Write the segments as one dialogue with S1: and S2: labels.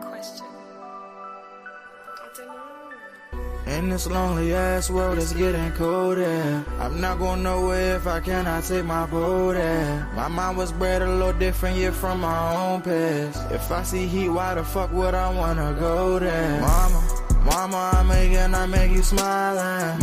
S1: Question. I don't know.
S2: In this lonely ass world, it's getting colder. I'm not going nowhere if I cannot take my boat there. My mind was bred a little different, yeah, from my own past. If I see heat, why the fuck would I wanna go there? Mama, I make you smile.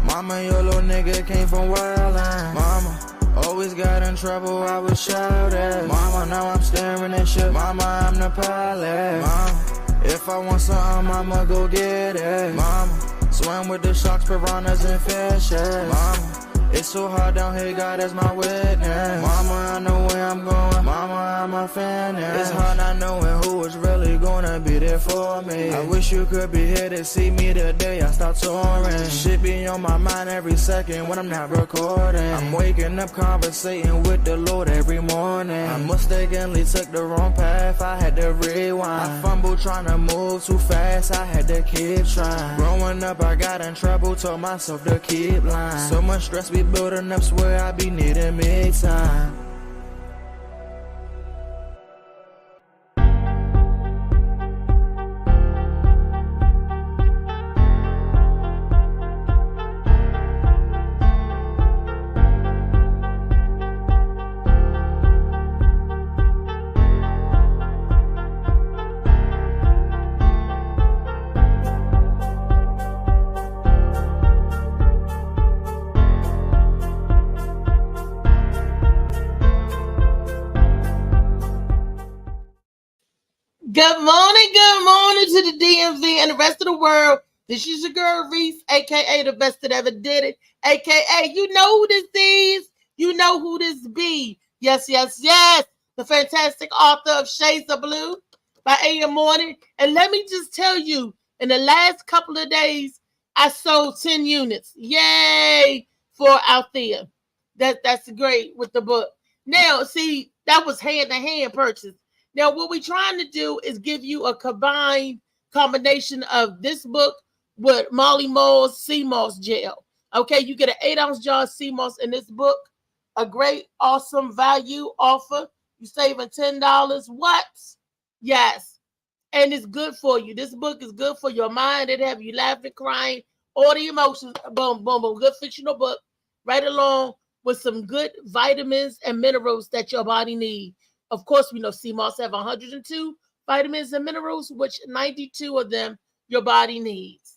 S2: Mama, your little nigga came from wildin'. Mama, always got in trouble, I was shouted. Mama, now I'm staring at shit. Mama, I'm the pilot. Mama, if I want something, I'ma go get it. Mama, swim with the sharks, piranhas, and fishes. Mama, it's so hard down here, God is my witness. Mama, I know where I'm going. Mama, I'm a fan. It's hard not knowing who is really gonna be there for me. I wish you could be here to see me the day I start touring. Shit be on my mind every second when I'm not recording. I'm waking up conversating with the Lord every morning. I mistakenly took the wrong path, I had to rewind. I fumbled trying to move too fast, I had to keep trying. Growing up, I got in trouble, told myself to keep lying. So much stress be building up, swear I be needing me time.
S3: Good morning to the DMV and the rest of the world. This is your girl Reese, aka the best that ever did it, aka you know who this is, you know who this be. Yes, the fantastic author of Shades of Blue by A.M. Morning. And let me just tell you, in the last couple of days, I sold 10 units. Yay for Althea. That's great with the book. Now, see, that was hand-to-hand purchase. Now, what we're trying to do is give you a combination of this book with Molly Moll's sea moss gel. Okay, you get an 8-ounce jar of sea moss in this book. A great, awesome value offer. You saving $10. What? Yes. And it's good for you. This book is good for your mind. It have you laughing, crying, all the emotions. Boom, boom, boom. Good fictional book. Right along with some good vitamins and minerals that your body needs. Of course, we know sea moss have 102 vitamins and minerals, which 92 of them your body needs.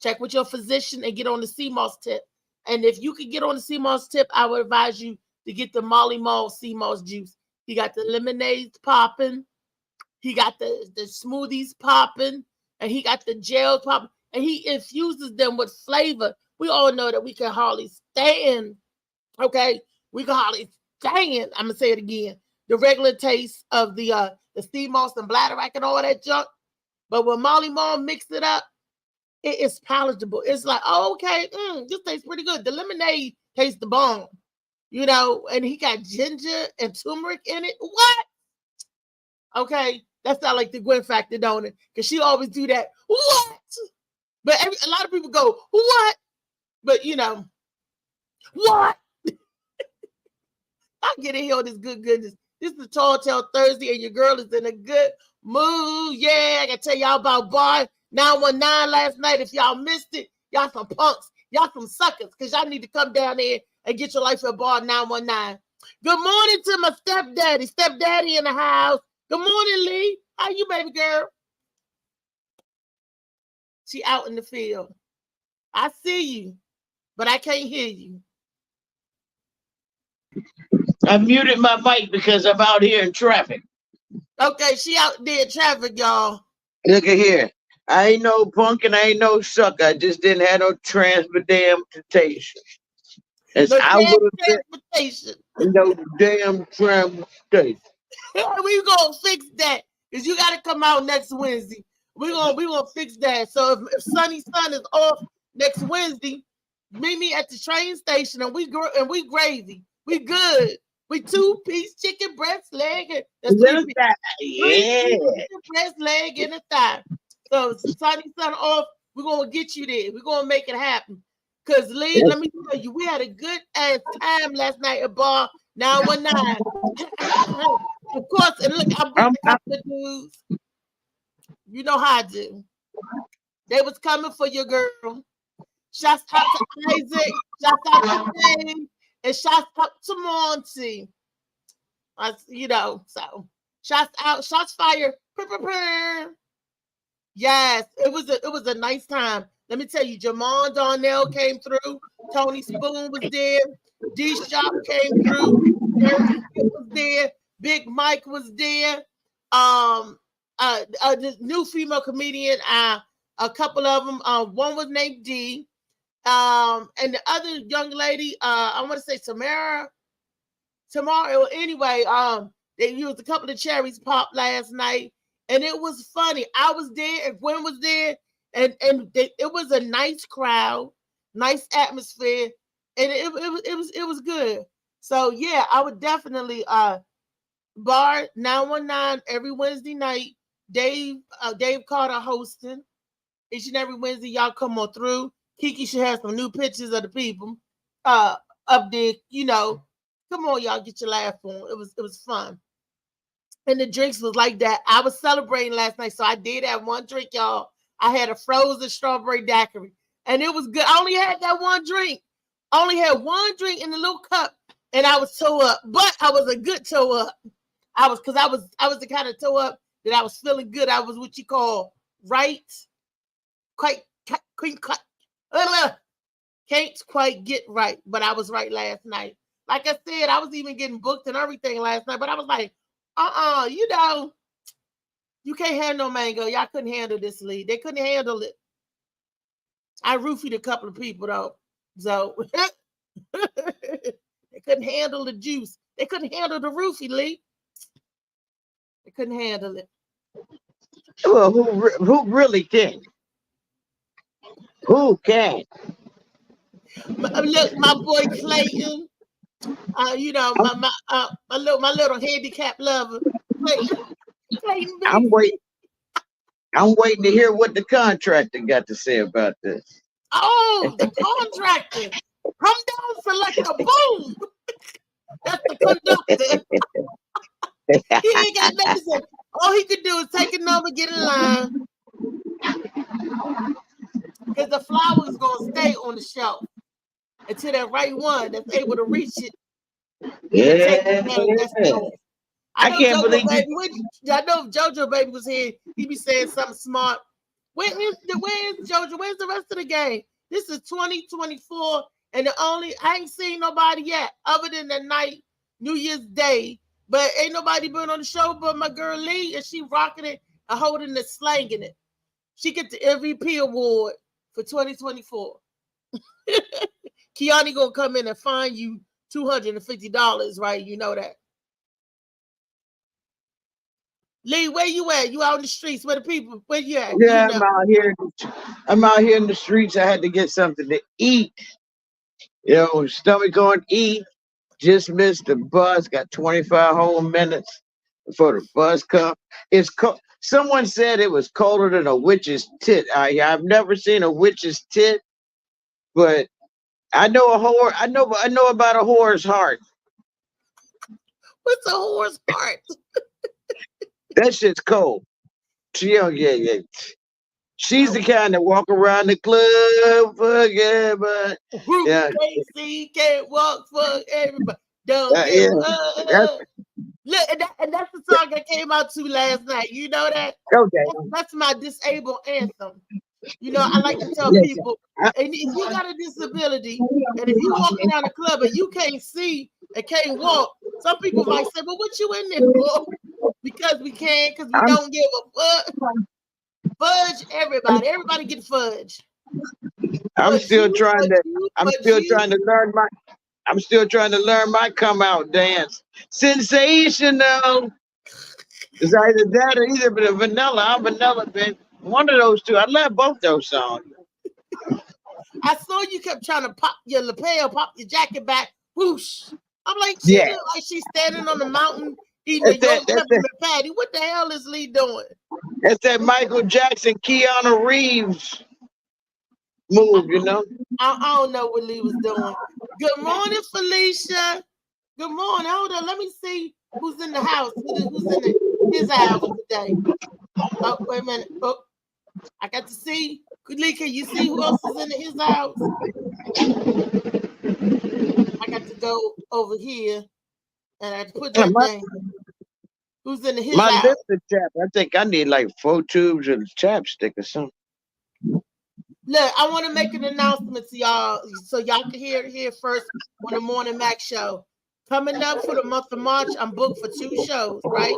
S3: Check with your physician and get on the sea moss tip. And if you could get on the sea moss tip, I would advise you to get the Molly Mall sea moss juice. He got the lemonades popping. He got the smoothies popping. And he got the gels popping. And he infuses them with flavor. We all know that we can hardly stand. Okay? We can hardly stand. I'm going to say it again. The regular taste of the sea moss and bladderwrack and all that junk. But when Molly Mall mixed it up, it is palatable. It's like, oh, okay, this tastes pretty good. The lemonade tastes the bomb, you know, and he got ginger and turmeric in it. What? Okay, that sounds like the Gwen factor, don't it? Because she always do that. What? But a lot of people go, what? But, you know, what? I get in here on this good goodness. This is Tall Tale Thursday, and your girl is in a good mood. Yeah, I can tell y'all about Bar 919 last night. If y'all missed it, y'all some punks. Y'all some suckers, because y'all need to come down there and get your life at Bar 919. Good morning to my stepdaddy. Stepdaddy in the house. Good morning, Lee. How you, baby girl? She out in the field. I see you, but I can't hear you.
S4: I muted my mic because I'm out here in traffic.
S3: Okay, she out there in traffic, y'all.
S4: Look at here. I ain't no punk and I ain't no sucker. I just didn't have no transportation. As I would have
S3: transportation.
S4: No damn transportation.
S3: We gonna fix that because you got to come out next Wednesday. We gonna fix that. So if Sunny Sun is off next Wednesday, meet me at the train station and we gravy. We good. We 2-piece chicken breast leg. Chicken breast leg and a thigh. So Sunny Sun off. We're gonna get you there. We're gonna make it happen. Cause Lee, let me tell you, we had a good ass time last night at Bar 919. Of course, and look, I bring up the news. You know how I do. They was coming for your girl. Shouts out to Isaac. Shouts out to Dave. And shouts out to Monty. So shouts out, shots fired. Yes, it was a nice time. Let me tell you, Jamon Darnell came through. Tony Spoon was there. D Shop came through. Eric was there. Big Mike was there. The new female comedian. A couple of them. One was named D. And the other young lady. I want to say Tamara. Anyway. They used a couple of cherries pop last night, and it was funny. I was there, and Gwen was there, and it was a nice crowd, nice atmosphere, and it was good. So yeah, I would definitely bar 919 every Wednesday night. Dave Carter hosting each and every Wednesday. Y'all come on through. Kiki should have some new pictures of the people up there. Come on, y'all, get your laugh on. It was fun. And the drinks was like that. I was celebrating last night, so I did have one drink, y'all. I had a frozen strawberry daiquiri, and it was good. I only had that one drink. I only had one drink in the little cup, and I was toe up. But I was a good toe up. I was the kind of toe up that I was feeling good. I was what you call right. Can't quite get right, but I was right last night. Like I said, I was even getting booked and everything last night, but I was like, you can't handle mango. Y'all couldn't handle this lead. They couldn't handle it. I roofied a couple of people though. So they couldn't handle the juice. They couldn't handle the roofie, Lee. They couldn't handle it.
S4: Well, who really can? Who can?
S3: Look, my boy Clayton. My little handicap lover. Clayton.
S4: I'm waiting to hear what the contractor got to say about this.
S3: Oh, the contractor. Come down, Selector. Boom. That's the conductor. He ain't got nothing to say. All he could do is take a number, get in line. Because the flower's going to stay on the shelf until that right one that's able to reach it.
S4: Yeah. I can't believe
S3: I know if JoJo Baby was here, he'd be saying something smart. Where's JoJo? Where's the rest of the game? This is 2024, and I ain't seen nobody yet other than the night, New Year's Day. But ain't nobody been on the show but my girl Lee, and she rocking it and holding it, slanging it. She get the MVP award for 2024. Kiani gonna come in and fine you $250, right? You know that. Lee, where you at? You out in the streets? Where the people? Where you at?
S4: Yeah, I'm out here in the streets. I had to get something to eat. Stomach going eat. Just missed the bus. Got 25 whole minutes before the bus comes. It's cold. Someone said it was colder than a witch's tit. I've never seen a witch's tit, but I know a whore. I know about a whore's heart.
S3: What's a whore's heart?
S4: That shit's cold. Yeah. She's the kind that walk around the club, fuck everybody.
S3: Yeah. Can't see, can't walk, fuck everybody. Don't get Look, and that's the song I came out to last night. You know that?
S4: Okay.
S3: That's my disabled anthem. I like to tell people, and if you got a disability, and if you walk around the club and you can't see and can't walk, some people might say, well, what you in there for? Because we can, because we don't give a fuck. Fudge everybody. Everybody get fudge. I'm still trying
S4: to learn my come out dance. Sensational. It's either that or either but a vanilla. I'm vanilla, baby. One of those two. I love both those songs.
S3: I saw you kept trying to pop your lapel, pop your jacket back. Whoosh. I'm like, she look like she's standing on the mountain eating a yogurt patty. What the hell is Lee doing?
S4: That's that Michael Jackson, Keanu Reeves move,
S3: I don't know what Lee was doing. Good morning, Felicia. Good morning. Hold on. Let me see who's in the house. Who's in his house today. Oh, wait a minute. Oh, I got to see. Lee, can you see who else is in his house? I got to go over here and I had to put that thing. Who's in his
S4: My
S3: house?
S4: lipstick chap. I think I need like 4 tubes of chapstick or something.
S3: Look, I want to make an announcement to y'all so y'all can hear it here first on the Morning Mac show. Coming up for the month of March, I'm booked for 2 shows, right?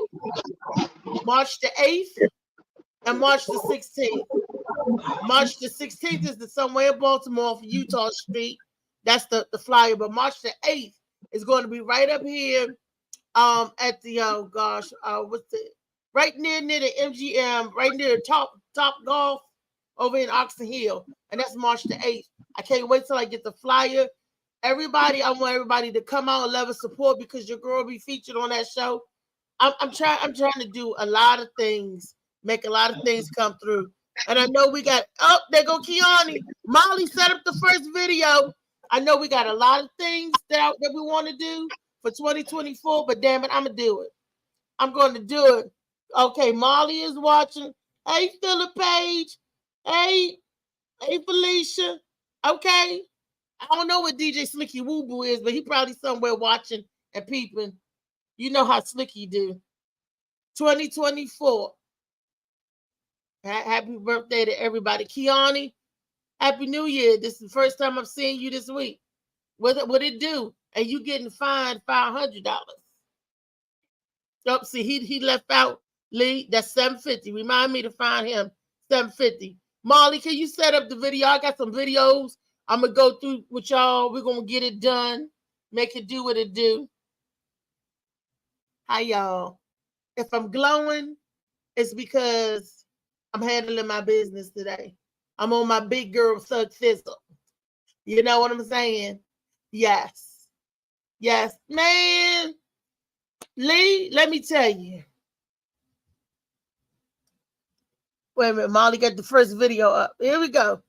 S3: March the 8th and March the 16th. March the 16th is the Somewhere in Baltimore off Utah Street. That's the flyer. But March the 8th is going to be right up here at the right near the MGM, right near Top Golf over in Oxon Hill. And that's March the 8th. I can't wait till I get the flyer. Everybody, I want everybody to come out and love and support because your girl will be featured on that show. I'm trying to do a lot of things, make a lot of things come through. And I know we got, oh, there go Kiani. Molly set up the first video. I know we got a lot of things that we want to do for 2024, but damn it, I'm going to do it. I'm going to do it. Okay, Molly is watching. Hey, Philip Page. Hey, Felicia. Okay. I don't know what DJ Slicky Woo Boo is, but he probably somewhere watching and peeping. You know how Slicky do. 2024. Happy birthday to everybody. Kiani, Happy New Year. This is the first time I'm seeing you this week. What it do? And you getting fined $500. Oh, see, he left out Lee. That's $750. Remind me to find him. $750. Molly, can you set up the video? I got some videos I'm gonna go through with y'all. We're gonna get it done. Make it do what it do. Hi, y'all. If I'm glowing, it's because I'm handling my business today. I'm on my big girl thug fizzle. You know what I'm saying? Yes. Yes, man. Lee, let me tell you. Wait a minute, Molly got the first video up. Here we go.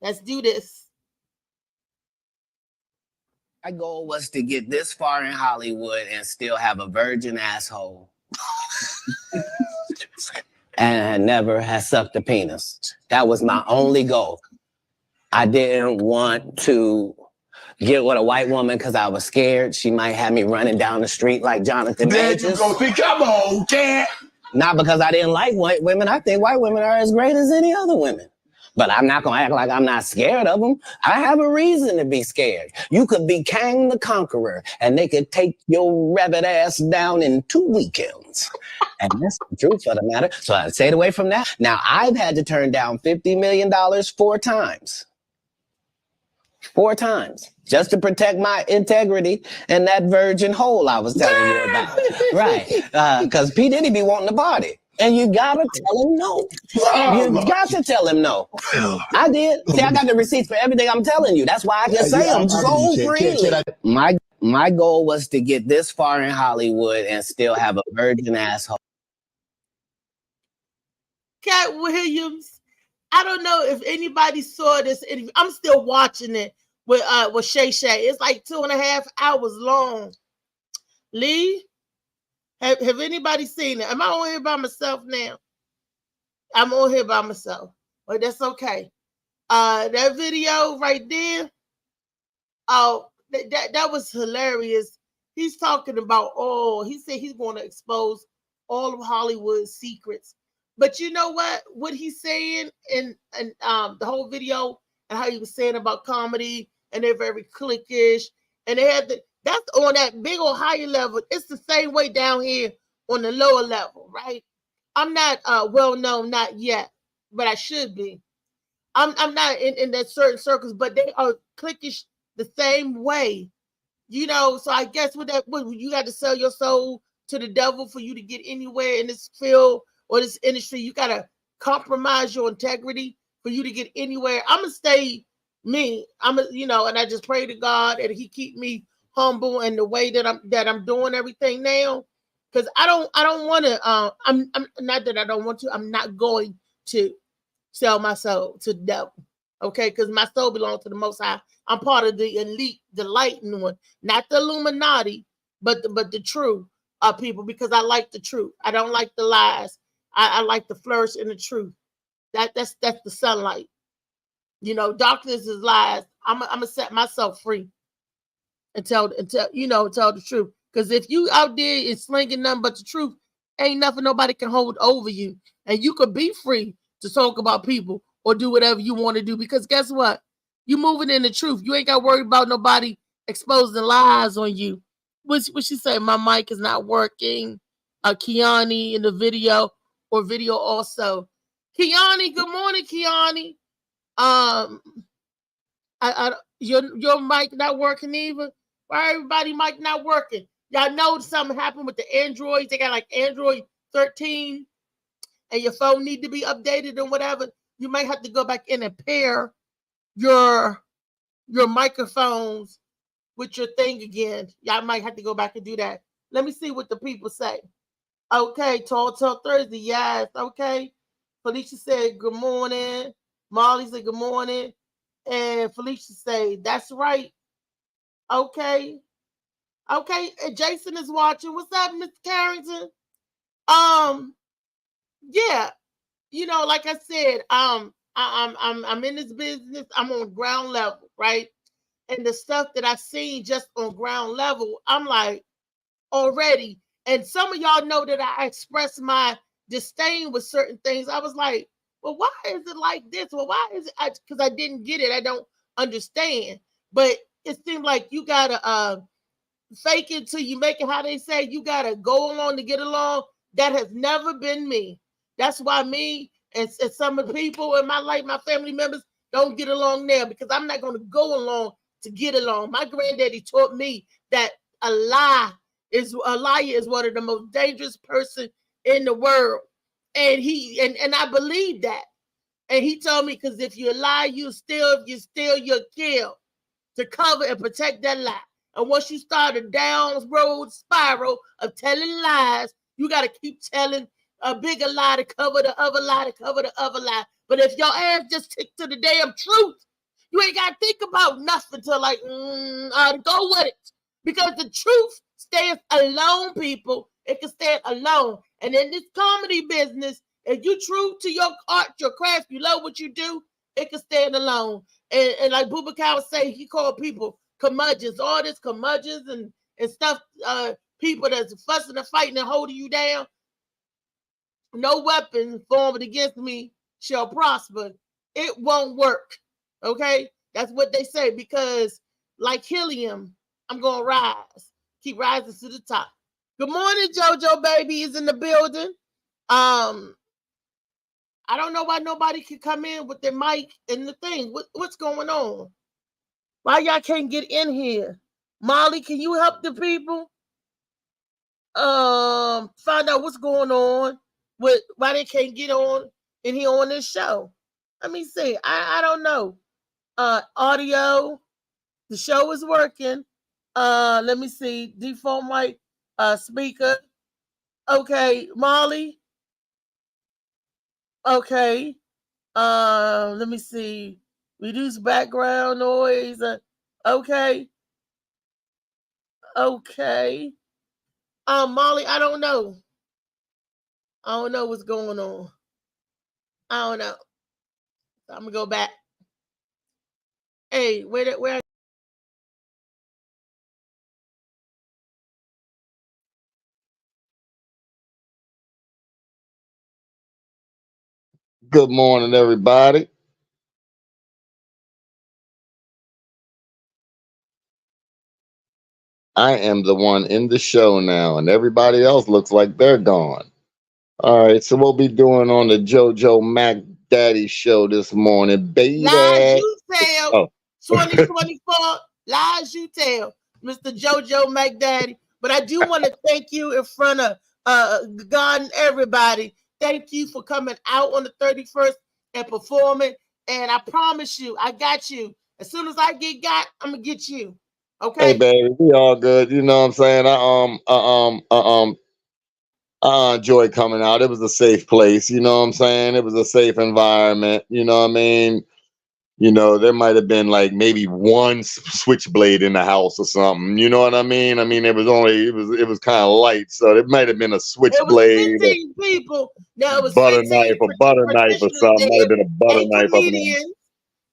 S3: Let's do this.
S5: My goal was to get this far in Hollywood and still have a virgin asshole. And never has sucked a penis. That was my only goal. I didn't want to get with a white woman because I was scared she might have me running down the street like Jonathan Majors.
S6: There you go. See, come on, cat.
S5: Not because I didn't like white women. I think white women are as great as any other women. But I'm not going to act like I'm not scared of them. I have a reason to be scared. You could be Kang the Conqueror, and they could take your rabbit ass down in 2 weekends. And that's the truth of the matter. So I stayed away from that. Now, I've had to turn down $50 million 4 times. 4 times. Just to protect my integrity and that virgin hole I was telling you about. Right. Because P. Diddy be wanting to party. And you gotta tell him no. You got to tell him no. I did. See, I got the receipts for everything I'm telling you. That's why I can say them so freely. My goal was to get this far in Hollywood and still have a virgin asshole.
S3: Cat Williams. I don't know if anybody saw this interview. I'm still watching it with Shay Shay. It's like 2.5 hours long. Lee, have anybody seen it? Am I on here by myself now? I'm on here by myself, but that's okay. That video right there, oh, that was hilarious. He's talking about he said he's going to expose all of Hollywood's secrets. But you know what he's saying in the whole video and how he was saying about comedy and they're very cliquish and they had that's on that big old higher level. It's the same way down here on the lower level, right? I'm not well known, not yet, but I should be. I'm not in that certain circles, but they are cliquish the same way, you know. So I guess with you got to sell your soul to the devil for you to get anywhere in this field or this industry. You got to compromise your integrity for you to get anywhere. I'm gonna stay me. And I just pray to God that He keep me humble in the way that I'm doing everything now, because I don't want to. I'm not that I don't want to. I'm not going to sell my soul to the devil. Okay, because my soul belongs to the Most High. I'm part of the elite, the lightened one, not the Illuminati, but the true. people, because I like the truth. I don't like the lies. I like to flourish in the truth. That's the sunlight. You know, darkness is lies. I'm gonna set myself free and tell the truth. Because if you out there is slinging nothing but the truth, ain't nothing nobody can hold over you, and you could be free to talk about people or do whatever you want to do. Because guess what? You moving in the truth. You ain't got to worry about nobody exposing lies on you. What she say? My mic is not working. Kiani in the video or video also. Kiani, good morning, Kiani. Your mic not working either. Why everybody mic not working? Y'all know something happened with the Androids. They got like Android 13, and your phone need to be updated and whatever. You might have to go back in and pair your microphones with your thing again. Y'all might have to go back and do that. Let me see what the people say. Okay, Tall Thursday, yes. Okay. Felicia said good morning. Molly said good morning. And Felicia said, that's right. Okay. Okay. And Jason is watching. What's up, Mr. Carrington? Yeah. You know, like I said, I'm in this business. I'm on ground level, right? And the stuff that I've seen just on ground level, I'm like, already. And some of y'all know that I express my disdain with certain things. I was like, well, why is it like this? Well, why is it? Because I didn't get it. I don't understand. But it seemed like you gotta fake it till you make it. How they say, you gotta go along to get along. That has never been me. That's why me and some of the people in my life, my family members, don't get along now, because I'm not going to go along to get along. My granddaddy taught me that a liar is one of the most dangerous person in the world, and I believe that. And he told me, because if you lie, you steal, you'll kill, to cover and protect that lie. And once you start a down road spiral of telling lies, you got to keep telling a bigger lie to cover the other lie, to cover the other lie. But if your ass just stick to the damn truth, you ain't got to think about nothing to like, go with it. Because the truth stands alone, people. It can stand alone. And in this comedy business, if you true to your art, your craft, you love what you do, it can stand alone. And like Boubacar would say, he called people curmudgeons, all this curmudgeons and stuff, people that's fussing and fighting and holding you down. No weapon formed against me shall prosper. It won't work. Okay? That's what they say, because like helium, I'm going to rise. Keep rising to the top. Good morning, JoJo baby is in the building. I don't know why nobody can come in with their mic and the thing. What's going on? Why y'all can't get in here? Molly, can you help the people? Find out what's going on with why they can't get on in here on this show. Let me see. I don't know. Audio. The show is working. Let me see. Default mic, speaker. Okay, Molly. Okay. Let me see. Reduce background noise. Okay. Okay. Molly, I don't know. I don't know what's going on. I don't know. I'm gonna go back. Hey, where?
S7: Good morning, everybody. I am the one in the show now, and everybody else looks like they're gone. All right, so we'll be doing on the JoJo Mac Daddy show this morning, baby.
S3: Lies you tell.
S7: Oh.
S3: 2024, lies you tell, Mr. JoJo McDaddy. But I do want to thank you in front of God and everybody. Thank you for coming out on the 31st and performing. And I promise you, I got you. As soon as I got, I'm gonna get you. Okay.
S7: Hey, baby, we all good. You know what I'm saying? I enjoy coming out. It was a safe place. You know what I'm saying? It was a safe environment. You know what I mean? you know, there might have been like maybe one switchblade in the house or something. You know what I mean? I mean, it was kind of light, so it might have been a
S3: It was
S7: switchblade,
S3: 15 people. No, it was
S7: butter
S3: 15
S7: knife, or
S3: professionals
S7: something. Might
S3: there,
S7: have been a butter
S3: 8
S7: knife or something.
S3: comedians,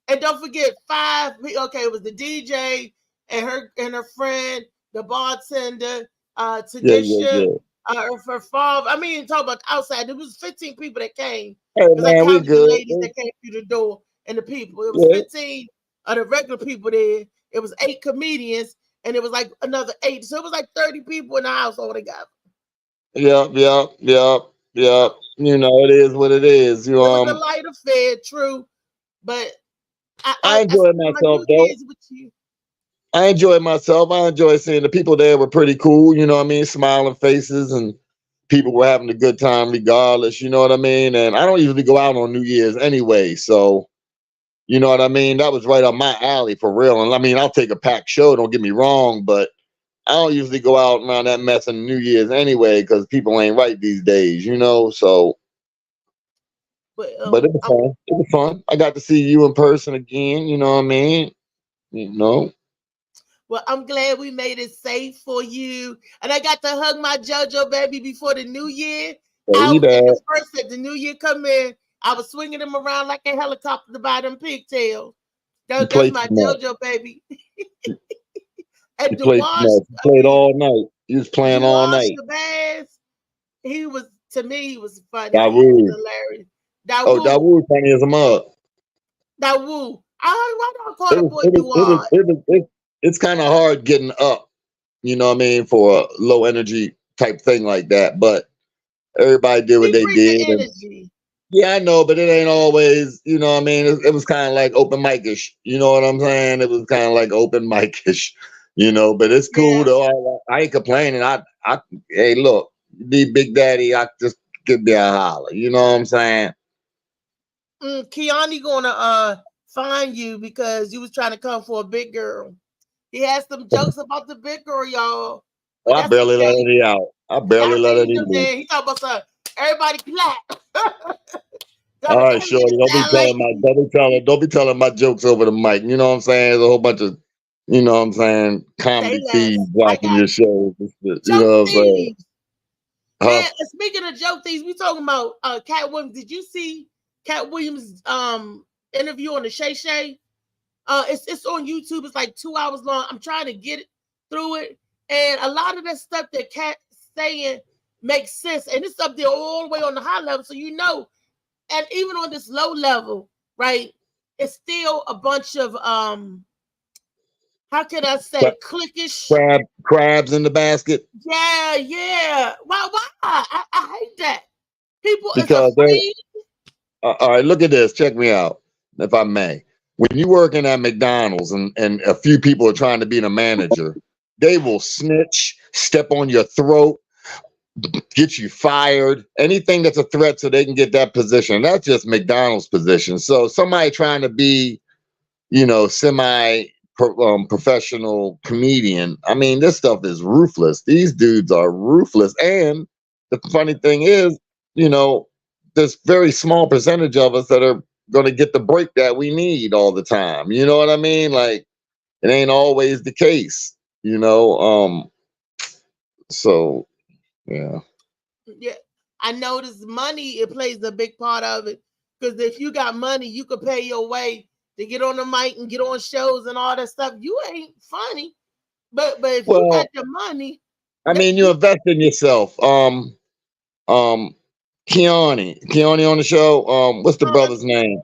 S3: and don't forget 5. Okay, it was the DJ and her friend, the bartender,
S7: Yeah,
S3: Tanisha,
S7: yeah.
S3: her father. I mean, talk about outside. There was 15 people that came
S7: Hey
S3: because I
S7: man, we
S3: counted the
S7: good.
S3: ladies that came through the door and the people. It was
S7: Yeah.
S3: 15 of the regular people there. It was 8 comedians, and it was like another 8. So it was like 30 people in the house altogether.
S7: Yep. You know, it is what it is.
S3: It was a light affair, true, but
S7: I
S3: I
S7: enjoyed
S3: spent my
S7: myself
S3: New
S7: though.
S3: Year's with you.
S7: I enjoyed myself. I enjoyed seeing the people there were pretty cool. You know what I mean? Smiling faces, and people were having a good time regardless. You know what I mean? And I don't usually go out on New Year's anyway, so you know what I mean? That was right up my alley for real. And I mean, I'll take a packed show. Don't get me wrong, but I don't usually go out around that mess on New Year's anyway because people ain't right these days. You know, so.
S3: But
S7: But it was fun. It was fun. I got to see you in person again. You know what I mean? You know.
S3: well, I'm glad we made it safe for you, and I got to hug my JoJo baby before the New Year.
S7: Hey,
S3: At
S7: Dad.
S3: the first, that the New Year come in, I was swinging him around like a helicopter to buy them pigtails.
S7: You
S3: That's
S7: played
S3: my
S7: too much.
S3: JoJo baby.
S7: You
S3: And
S7: played too
S3: Dewash,
S7: much. You played all night. You was playing all
S3: Dewash
S7: night.
S3: Shabazz, he was, to me, he was funny. He was
S7: Dawood.
S3: hilarious.
S7: Oh,
S3: Dawood,
S7: Dawood funny as a mug.
S3: Dawood. Why don't I call
S7: It
S3: the
S7: was.
S3: boy
S7: It was. It was.
S3: Dewad?
S7: It was. It's kind of hard getting up. You know what I mean, for a low energy type thing like that. But everybody did what
S3: He
S7: they
S3: bring the
S7: did, and
S3: energy.
S7: yeah, I know, but it ain't always. You know what I mean? It was kind of like open mic-ish. You know what I'm saying? It was kind of like open mic-ish. You know, but it's cool
S3: Yeah.
S7: though. I ain't complaining. Hey, look, you be Big Daddy. I just give me a holler. You know what I'm saying?
S3: Kiani gonna find you because you was trying to come for a big girl. He has some jokes about the big girl, y'all. But
S7: I
S3: that's
S7: barely let
S3: okay.
S7: any out. I
S3: I
S7: barely let
S3: seen
S7: any
S3: him
S7: out.
S3: there. He talking about something. Everybody clap.
S7: All right,
S3: That
S7: Shorty.
S3: nigga
S7: Don't be
S3: sound like
S7: don't be telling my jokes over the mic. You know what I'm saying? There's a whole bunch of, you know what I'm saying, comedy
S3: say less.
S7: thieves
S3: I
S7: watching
S3: got
S7: your shows. You know
S3: joke
S7: what I'm saying?
S3: thieves.
S7: Huh?
S3: Man, speaking of joke thieves, we talking about Cat Williams. Did you see Cat Williams interview on the Shay Shay? It's on YouTube. It's like 2 hours long. I'm trying to get through it, and a lot of that stuff that Cat saying makes sense, and it's up there all the way on the high level. So you know, and even on this low level, right? It's still a bunch of how can I say, cliquish.
S7: Crabs in the basket
S3: Yeah. Why? I hate that. People is
S7: because they're
S3: afraid.
S7: all right. Look at this. Check me out, if I may. When you working at McDonald's and a few people are trying to be the manager, they will snitch, step on your throat, get you fired, anything that's a threat so they can get that position. That's just McDonald's position. So somebody trying to be, you know, professional comedian. I mean, this stuff is ruthless. These dudes are ruthless. And the funny thing is, you know, there's very small percentage of us that are going to get the break that we need all the time. You know what I mean? Like, it ain't always the case, you know? So yeah.
S3: Yeah, I notice money, it plays a big part of it. Because if you got money, you could pay your way to get on the mic and get on shows and all that stuff. You ain't funny, but if you got the money,
S7: I mean, you invest in yourself. Keone on the show. What's the brother's name?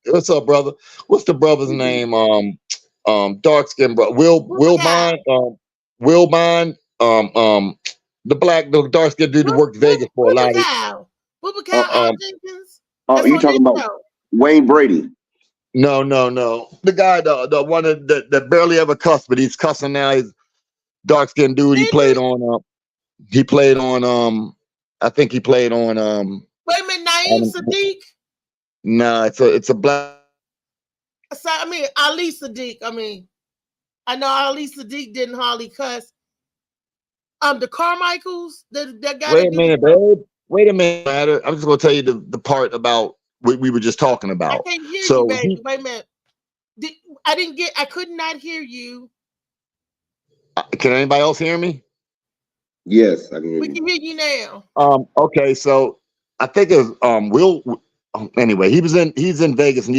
S7: What's up, brother? What's the brother's name? Dark skin brother. Will Bond. Will Bond. The dark skin dude that worked Vegas for a lot of.
S3: Al Jenkins.
S8: You talking about Wayne Brady?
S7: No. The guy, the one that barely ever cussed, but he's cussing now. He's dark skinned dude. He played on. I think he played on.
S3: Wait a minute, Naeem Sadiq.
S7: No, it's a black.
S3: So, I mean, Ali Sadiq. I mean, I know Ali Sadiq didn't hardly cuss. The Carmichaels, that guy.
S7: Wait a minute, babe. Wait a minute, matter. I'm just gonna tell you the part about what we were just talking
S3: I
S7: about.
S3: can't hear
S7: So
S3: you, baby. Wait a minute. I could not hear you.
S7: can anybody else hear me?
S8: Yes, I can hear
S3: We
S8: you.
S3: can hear you now.
S7: Okay, so I think it was Will. Anyway, he's in Vegas and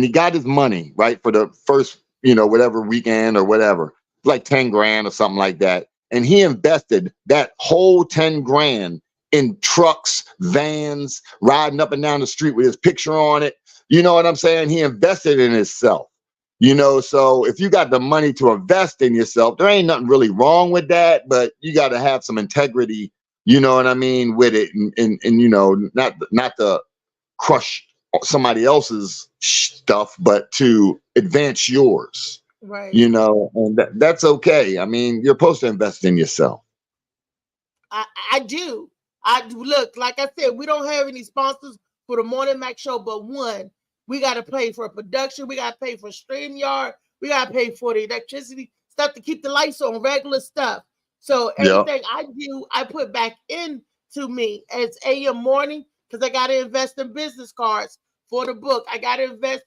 S7: he got his money right for the first whatever weekend or whatever, like 10 grand or something like that, and he invested that whole 10 grand in trucks, vans, riding up and down the street with his picture on it. You know what I'm saying? He invested in himself. So if you got the money to invest in yourself, there ain't nothing really wrong with that, but you got to have some integrity, you know what I mean, with it, and not to crush somebody else's stuff, but to advance yours.
S3: Right.
S7: And that's okay. I mean, you're supposed to invest in yourself.
S3: I do. Look, like I said, we don't have any sponsors for the Morning Mac Show, but one, we got to pay for production. We got to pay for StreamYard. We got to pay for the electricity stuff to keep the lights on, regular stuff. So everything I do, I put back into me as AM Morning, because I got to invest in business cards for the book. I got to invest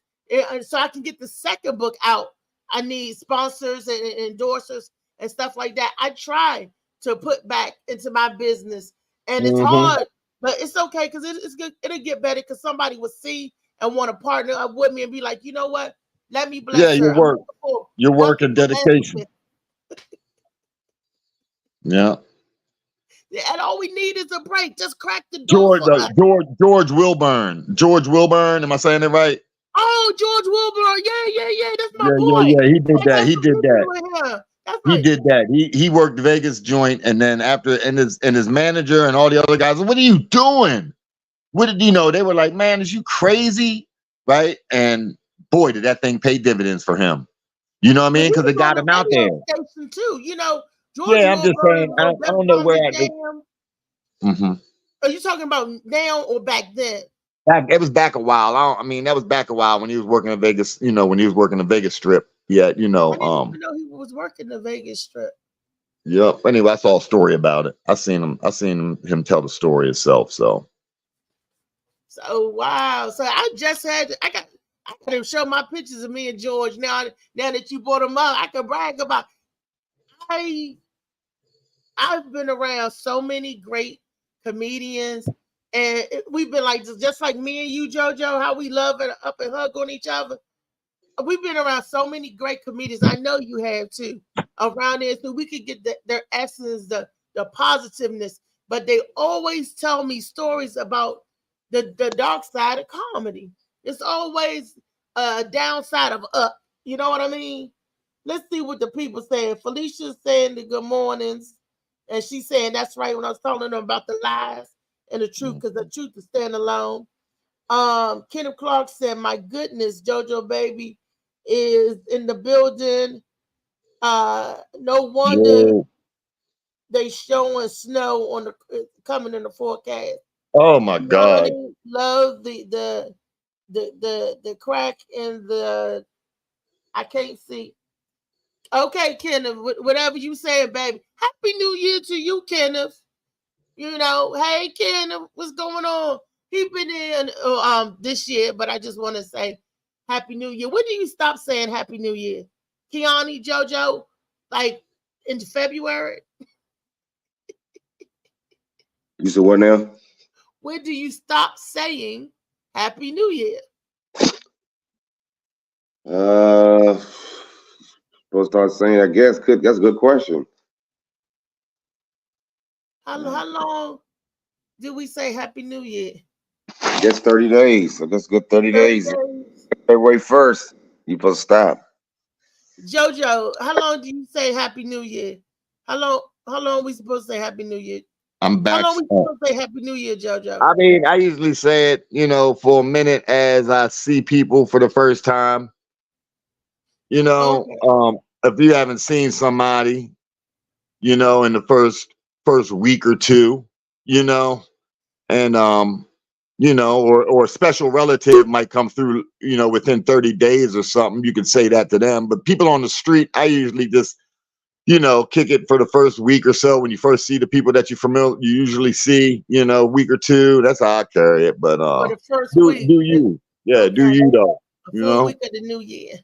S3: so I can get the second book out. I need sponsors and endorsers and stuff like that. I try to put back into my business, and it's hard, but it's okay, because it's good. It'll get better, because somebody will see and want to partner up with me and be like, you know what? Let me bless her.
S7: Your work and dedication. Yeah.
S3: And all we need is a break. Just crack the door.
S7: George Wilburn. George Wilburn. Am I saying it right?
S3: Oh, George Wilburn. Yeah. That's my boy.
S7: Yeah. He did that. He did that. He worked Vegas joint, and then after, and his manager and all the other guys, what are you doing? What did they were like, man, is you crazy? Right? And boy, did that thing pay dividends for him. You know what I mean? Because it got him out there.
S3: Too. George
S7: I'm just saying, I don't know where I did.
S3: Are you talking about now or back then?
S7: It was back a while. That was back a while when he was working in Vegas, when he was working the Vegas Strip. Yeah,
S3: I didn't even know he was working the Vegas Strip.
S7: Yep. Anyway, I saw a story about it. I seen him tell the story itself. So
S3: wow. So I got to show my pictures of me and George now that you brought him up. I can brag about. I've been around so many great comedians, and we've been like just like me and you, JoJo, how we love and up and hug on each other. We've been around so many great comedians. I know you have too around there, so we could get their essence, the positiveness. But they always tell me stories about the dark side of comedy. It's always a downside of up. You know what I mean? Let's see what the people saying. Felicia's saying the good mornings, and she's saying that's right when I was telling them about the lies and the truth, because the truth is stand alone. Kenneth Clark said, my goodness, JoJo baby is in the building. No wonder they showing snow on coming in the forecast.
S7: Oh my God.
S3: Love the crack in the I can't see. Okay, Kenneth, whatever you say, baby. Happy New Year to you, Kenneth. Hey Kenneth, what's going on? He been in this year, but I just want to say Happy New Year. When do you stop saying Happy New Year? Kiani, JoJo, like in February?
S8: You said what now?
S3: When do you stop saying Happy New Year?
S8: Supposed to start saying, I guess. That's a good question.
S3: How long do we say Happy New Year?
S8: I guess 30 days. So that's good 30 days. February 1st, you supposed to stop.
S3: JoJo, how long do you say Happy New Year? How long are we supposed to say Happy New Year?
S7: I'm back.
S3: How long are we supposed to say Happy New Year, JoJo?
S7: I usually say it, for a minute as I see people for the first time. Okay. If you haven't seen somebody, in the first week or two, and or a special relative might come through, within 30 days or something, you could say that to them. But people on the street, I usually just you know, kick it for the first week or so when you first see the people that you usually see, you know, week or two. That's how I carry it. But
S3: For the first
S7: do
S3: week.
S7: you? Yeah,
S3: Okay.
S7: do you though?
S3: The
S7: You
S3: full
S7: know?
S3: week of the new year.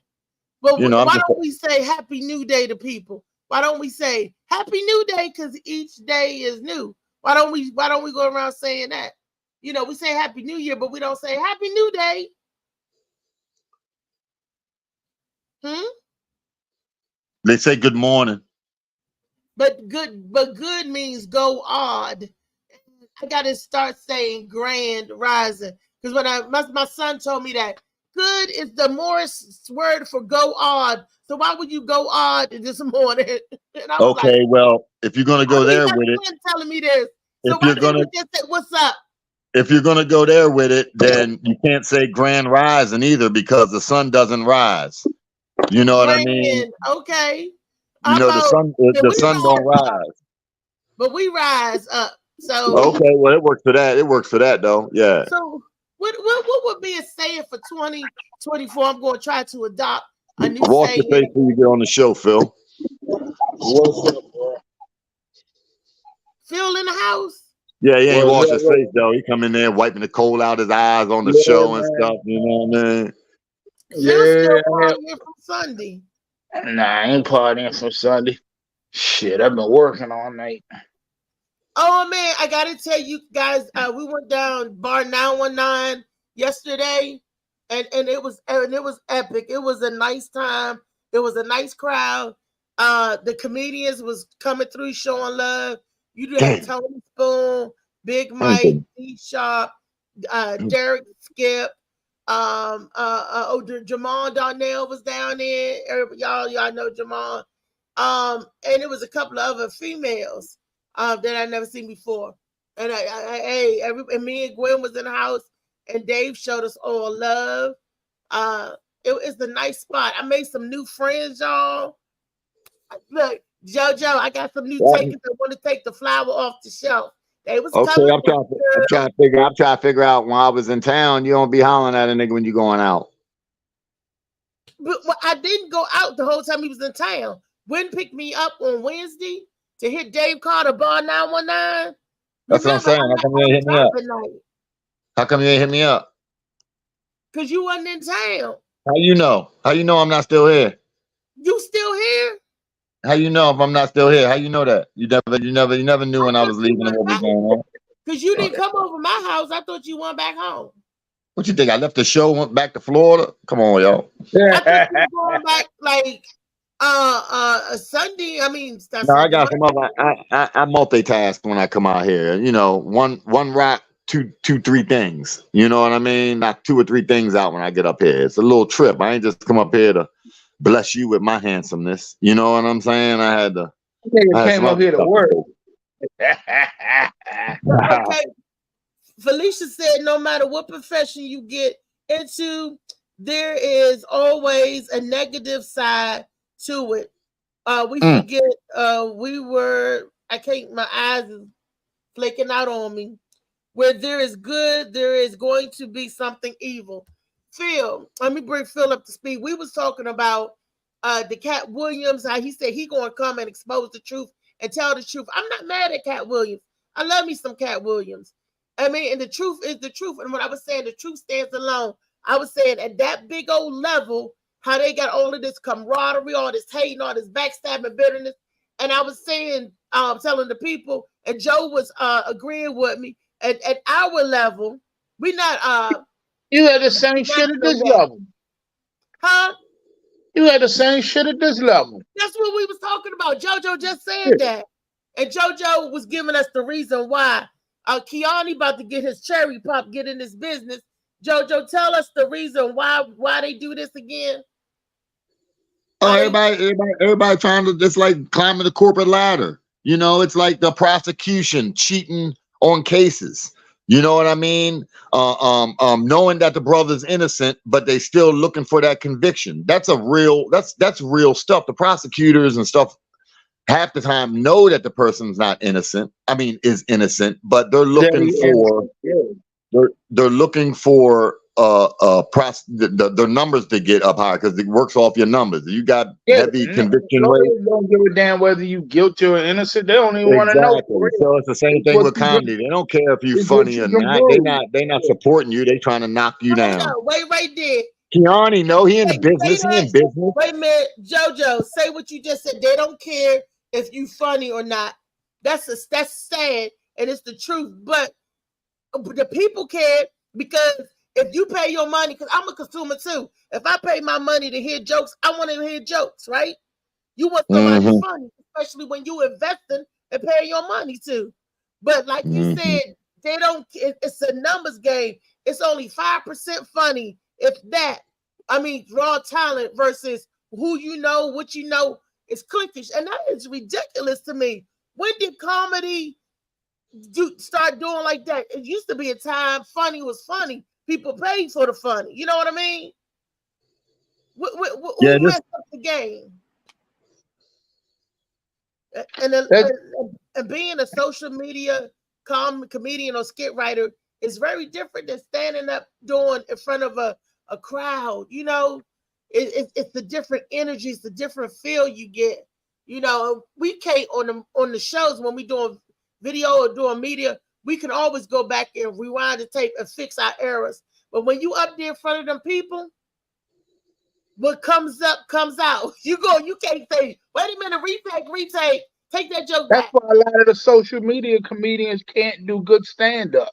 S3: Well,
S7: You know,
S3: why don't we say Happy New Day to people? Why don't we say Happy New Day? Because each day is new. Why don't we go around saying that? You know, we say Happy New Year, but we don't say Happy New Day.
S7: They say good morning.
S3: But good means go odd. I gotta start saying grand rising. Because when my son told me that good is the Morris word for go odd. So why would you go odd this morning? And I was
S7: Okay, well, if you're gonna go there with it,
S3: telling me this. So
S7: if you're gonna
S3: just say what's up?
S7: If you're gonna go there with it, then you can't say grand rising either because the sun doesn't rise. You know what I mean?
S3: Okay.
S7: You know the sun don't rise.
S3: But we rise up. So
S7: okay, well it works for that. It works for that though. Yeah.
S3: So what would be a saying for 2024? I'm going to try to adopt a new
S7: Wash
S3: saying.
S7: your face before you get on the show, Phil. What's up, bro?
S3: Phil in the house?
S7: Yeah, he ain't wash his face though. He come in there wiping the coal out his eyes on the show and stuff. You know what I mean?
S3: Phil's still partying from Sunday.
S6: Nah, I ain't partying from Sunday. Shit, I've been working all night.
S3: Oh man, I gotta tell you guys, we went down bar 919 yesterday, and it was epic. It was a nice time. It was a nice crowd. The comedians was coming through showing love. You had Tony Spoon, Big Mike, D Sharp, Derek Skip, Jamal Darnell was down there. Y'all know Jamal. And it was a couple of other females that I never seen before. And and me and Gwen was in the house, and Dave showed us all love. It's a nice spot. I made some new friends, y'all. Look, JoJo, I got some new takers that want to take the flower off the shelf. They was
S7: okay. I'm trying to figure out when I was in town. You don't be hollering at a nigga when you going out.
S3: But I didn't go out the whole time he was in town. Gwen picked me up on Wednesday to hit Dave Carter bar 919.
S7: That's what I'm saying. How come you ain't hit me up? How come you ain't hit me up?
S3: Because you wasn't in town.
S7: How you know? How you know I'm not still here?
S3: You still here?
S7: How you know if I'm not still here? How you know that? You never knew when I was leaving and what was going on.
S3: Because you didn't come over my house. I thought you went back home.
S7: What you think? I left the show, went back to Florida? Come on, y'all.
S3: I thought you were going back like Sunday. I mean,
S7: no, I got some other. I multitask when I come out here. You know, one rock, two, three things. You know what I mean? Knock 2 or 3 things out when I get up here. It's a little trip. I ain't just come up here to bless you with my handsomeness. You know what I'm saying? I had to.
S6: I came up here to work.
S3: Okay. Felicia said, no matter what profession you get into, there is always a negative side to it. We forget my eyes is flaking out on me. Where there is good, there is going to be something evil. Phil, let me bring Phil up to speed. We was talking about the Cat Williams, how he said he gonna come and expose the truth and tell the truth. I'm not mad at Cat Williams. I love me some Cat Williams. I mean, and the truth is the truth. And when I was saying the truth stands alone, I was saying at that big old level, how they got all of this camaraderie, all this hating, all this backstabbing, bitterness. And I was saying, telling the people, and Joe was agreeing with me, at our level, we not
S6: you had the same shit at this level.
S3: Huh?
S6: You had the same shit at this level.
S3: That's what we was talking about. JoJo just said that. And JoJo was giving us the reason why. Kiani about to get his cherry pop, get in this business. JoJo, tell us the reason why they do this again.
S7: Oh, everybody trying to, it's like climbing the corporate ladder. You know, it's like the prosecution cheating on cases. You know what I mean? Knowing that the brother's innocent, but they still looking for that conviction. That's real stuff. The prosecutors and stuff half the time know that the person's not innocent. I mean, is innocent, but they're looking for the numbers to get up higher because it works off your numbers. You got heavy conviction rate.
S6: Lawyers don't give a damn whether you guilty or innocent. They don't even want to know.
S7: Exactly. So it's the same thing with comedy. They don't care if you're
S6: It's what
S7: funny
S6: you
S7: or
S6: can
S7: not.
S6: prove.
S7: They're not supporting you. They trying to knock you down.
S3: No, wait right there.
S7: Keanu, no, he in the
S3: Say
S7: business. He in
S3: that.
S7: business.
S3: Wait a minute, JoJo. Say what you just said. They don't care if you funny or not. That's sad, and it's the truth. But the people care because if you pay your money, because I'm a consumer too. If I pay my money to hear jokes, I want to hear jokes, right? You want somebody funny, especially when you investing and paying your money to. But like you said, they don't. It's a numbers game. It's only 5% funny, if that. I mean, raw talent versus who you know, what you know. It's cliquish, and that is ridiculous to me. When did comedy start doing like that? It used to be a time funny was funny. People paid for the funny. You know what I mean? Who messed up the game? And being a social media comedian or skit writer is very different than standing up doing in front of a crowd. You know, it's the different energies, the different feel you get. You know, we can't on the shows when we doing video or doing media, we can always go back and rewind the tape and fix our errors. But when you up there in front of them people, what comes up comes out. You can't say, wait a minute, retake, take that joke back.
S6: That's why a lot of the social media comedians can't do good stand-up.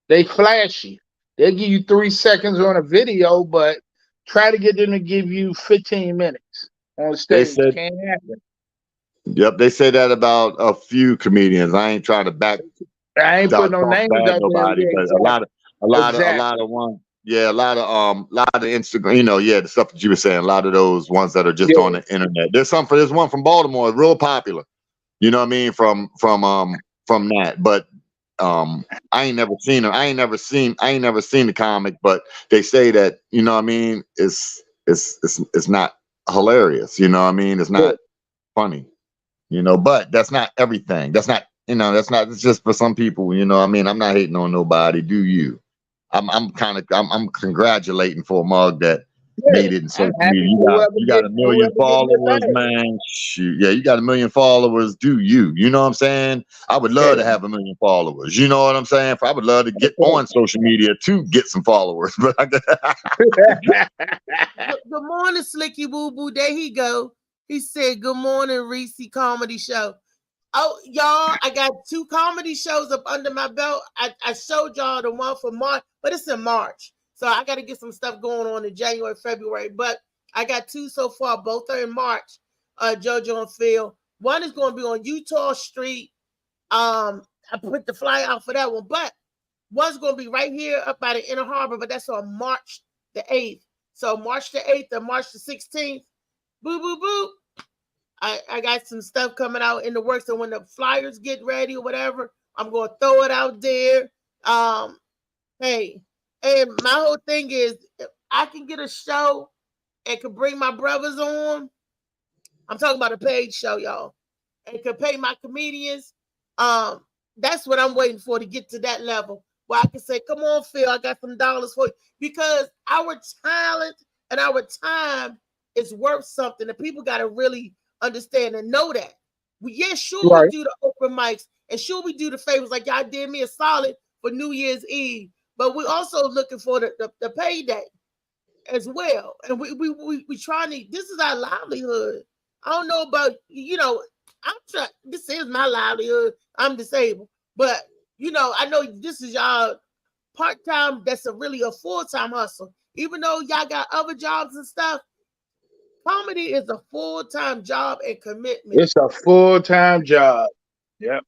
S6: They flashy. They'll give you 3 seconds on a video, but try to get them to give you 15 minutes on stage. Can't happen.
S7: Yep, they say that about a few comedians. I ain't trying to
S6: I ain't putting no names out
S7: nobody,
S6: there.
S7: but a lot of ones. Yeah, a lot of Instagram, you know, the stuff that you were saying, a lot of those ones that are just on the internet. There's one from Baltimore, real popular. You know what I mean? From that. But I ain't never seen him. I ain't never seen the comic, but they say that, you know what I mean, it's not hilarious, you know what I mean? It's not funny. You know, but that's not everything. That's not, it's just for some people, you know what I mean? I'm not hating on nobody. Do you? I'm congratulating for a mug that made it in social media. You got 1 million followers, man. Shoot. Yeah, you got 1 million followers. Do you? You know what I'm saying? I would love to have 1 million followers. You know what I'm saying? I would love to get on social media to get some followers. But
S3: Good morning, Slicky Boo Boo. There he go. He said, good morning, Reese Comedy Show. Oh, y'all, I got 2 comedy shows up under my belt. I showed y'all the one for March, but it's in March. So I got to get some stuff going on in January, February. But I got 2 so far. Both are in March, JoJo and Phil. One is going to be on Utah Street. I put the flyer out for that one. But one's going to be right here up by the Inner Harbor, but that's on March the 8th. So March the 8th and March the 16th. Boo, boo, boo. I got some stuff coming out in the works. And when the flyers get ready or whatever, I'm going to throw it out there. Hey, and my whole thing is, if I can get a show and can bring my brothers on, I'm talking about a paid show, y'all, and can pay my comedians, that's what I'm waiting for, to get to that level where I can say, come on, Phil, I got some dollars for you. Because our talent and our time is worth something, and people got to really understand and know that. We do the open mics, and sure we do the favors, like y'all did me a solid for New Year's Eve, but we're also looking for the payday as well. And we trying to, this is our livelihood. I don't know about, this is my livelihood. I'm disabled, but I know this is y'all part-time. That's really a full-time hustle. Even though y'all got other jobs and stuff, comedy is a full-time job and commitment.
S6: It's a full-time job. Yep.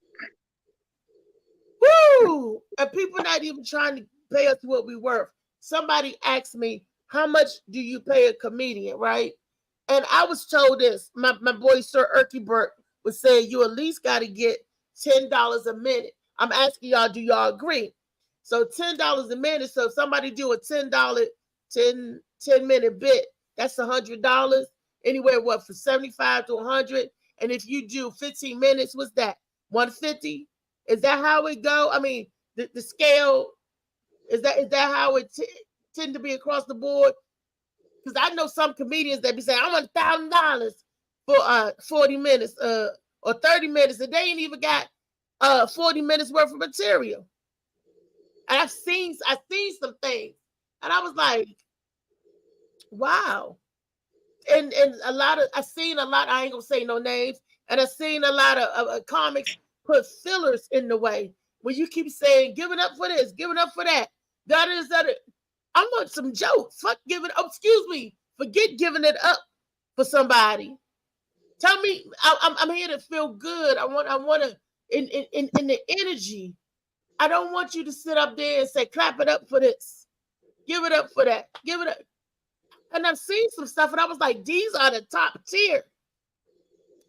S3: Woo! And people not even trying to pay us what we worth. Somebody asked me, how much do you pay a comedian, right? And I was told this. My boy, Sir Erkebert, would say you at least got to get $10 a minute. I'm asking y'all, do y'all agree? So $10 a minute. So if somebody do a $10, 10-minute bit, that's $100. Anywhere, for 75 to 100. And if you do 15 minutes, what's that? 150? Is that how it go? I mean, the scale Is that how it tend to be across the board? Because I know some comedians that be saying, I want $1,000 for 40 minutes or 30 minutes, and they ain't even got 40 minutes worth of material. And I've seen some things, and I was like, wow. And I've seen a lot, I ain't gonna say no names, and I've seen a lot of comics put fillers in the way where you keep saying, give it up for this, give it up for that. That is that. I want some jokes. Fuck giving up. Excuse me. Forget giving it up for somebody. Tell me, I'm here to feel good. I want to in the energy. I don't want you to sit up there and say, clap it up for this. Give it up for that. Give it up. And I've seen some stuff, and I was like, these are the top tier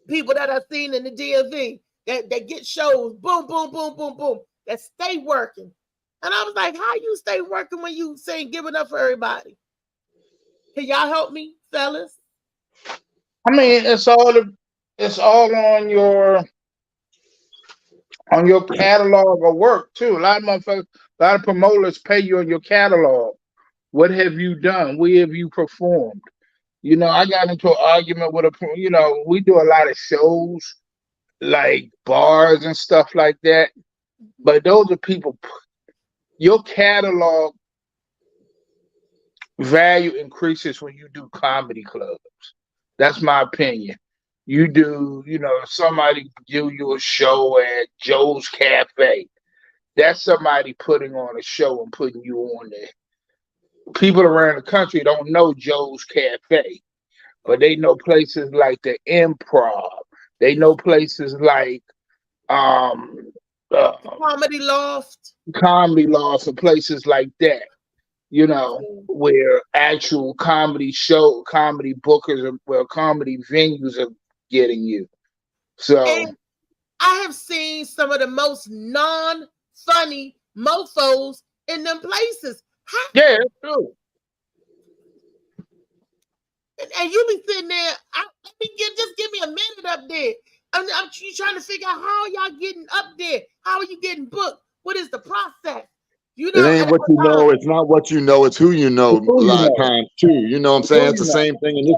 S3: people that I've seen in the DMV that get shows, boom, boom, boom, boom, boom, that stay working. And I was like, how you stay working when you saying give it up for everybody? Can y'all help me, fellas?
S6: I mean, it's all on your catalog of work too. A lot of promoters pay you on your catalog. What have you done? Where have you performed? You know, I got into an argument with we do a lot of shows like bars and stuff like that. But those are people, your catalog value increases when you do comedy clubs. That's my opinion. You do, somebody do you a show at Joe's Cafe. That's somebody putting on a show and putting you on there. People around the country don't know Joe's Cafe, but they know places like the Improv. They know places like
S3: Comedy Loft,
S6: and places like that. Where actual comedy bookers, where comedy venues are getting you. So
S3: and I have seen some of the most non-funny mofos in them places.
S6: Yeah, that's true.
S3: And you be sitting there, just give me a minute up there. You trying to figure out how y'all getting up there. How are you getting booked? What is the process?
S7: It ain't what you know. It's not what you know. It's who you know. A lot of times too. You know what I'm saying? It's the same thing.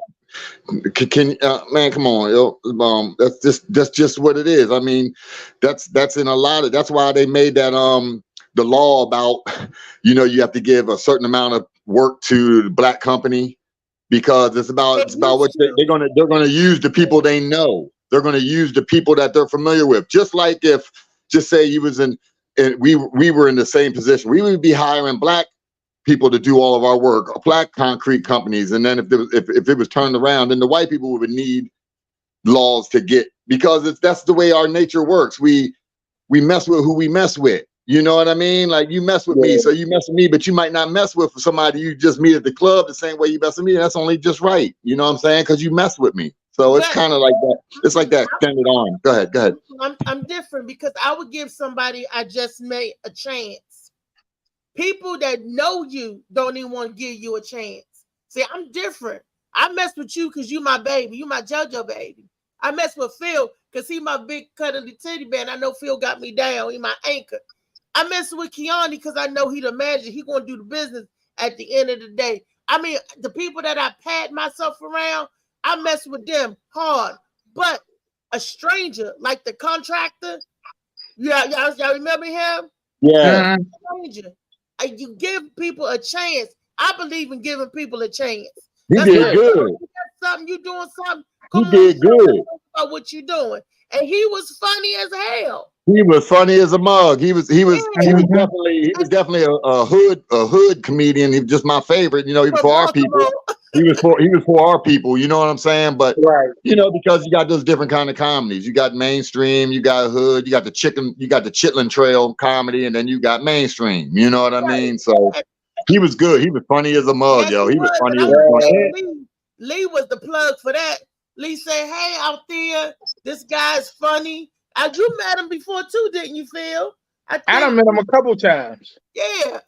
S7: And man, come on, yo. That's just what it is. I mean, that's in a lot of. That's why they made that the law about you have to give a certain amount of work to the black company because it's about what they're gonna use the people they know. They're gonna use the people that they're familiar with. Just like if just say you was in. And we were in the same position. We would be hiring black people to do all of our work, black concrete companies. And then if it was turned around, then the white people would need laws to get, because that's the way our nature works. We mess with who we mess with. You know what I mean? Like you mess with me, so you mess with me, but you might not mess with somebody you just meet at the club the same way you mess with me. That's only just right. You know what I'm saying? Because you mess with me. So it's kind of like that. It's like that standard arm. Go ahead.
S3: I'm different because I would give somebody I just met a chance. People that know you don't even want to give you a chance. See, I'm different. I mess with you because you my baby. You my JoJo baby. I mess with Phil because he my big cuddly teddy bear. And I know Phil got me down. He my anchor. I mess with Keone because I know he the magic. He gonna do the business at the end of the day. I mean, the people that I pat myself around, I mess with them hard, but a stranger like the contractor, y'all remember him?
S7: Yeah.
S3: Stranger, you give people a chance. I believe in giving people a chance.
S7: He did good.
S3: You doing something?
S7: He did good
S3: about what you doing, and he was funny as hell.
S7: He was funny as a mug. He was definitely a hood comedian. He was just my favorite. He was for our people. He was for our people. You know what I'm saying? But because you got those different kind of comedies. You got mainstream. You got hood. You got the Chitlin Trail comedy, and then you got mainstream. You know what I mean? So he was good. He was funny as a mug, yo. He was funny as a mug.
S3: Lee was the plug for that. Lee said, "Hey, out there, this guy's funny." You met him before too, didn't you, Phil?
S6: I done met him a couple times.
S3: Yeah,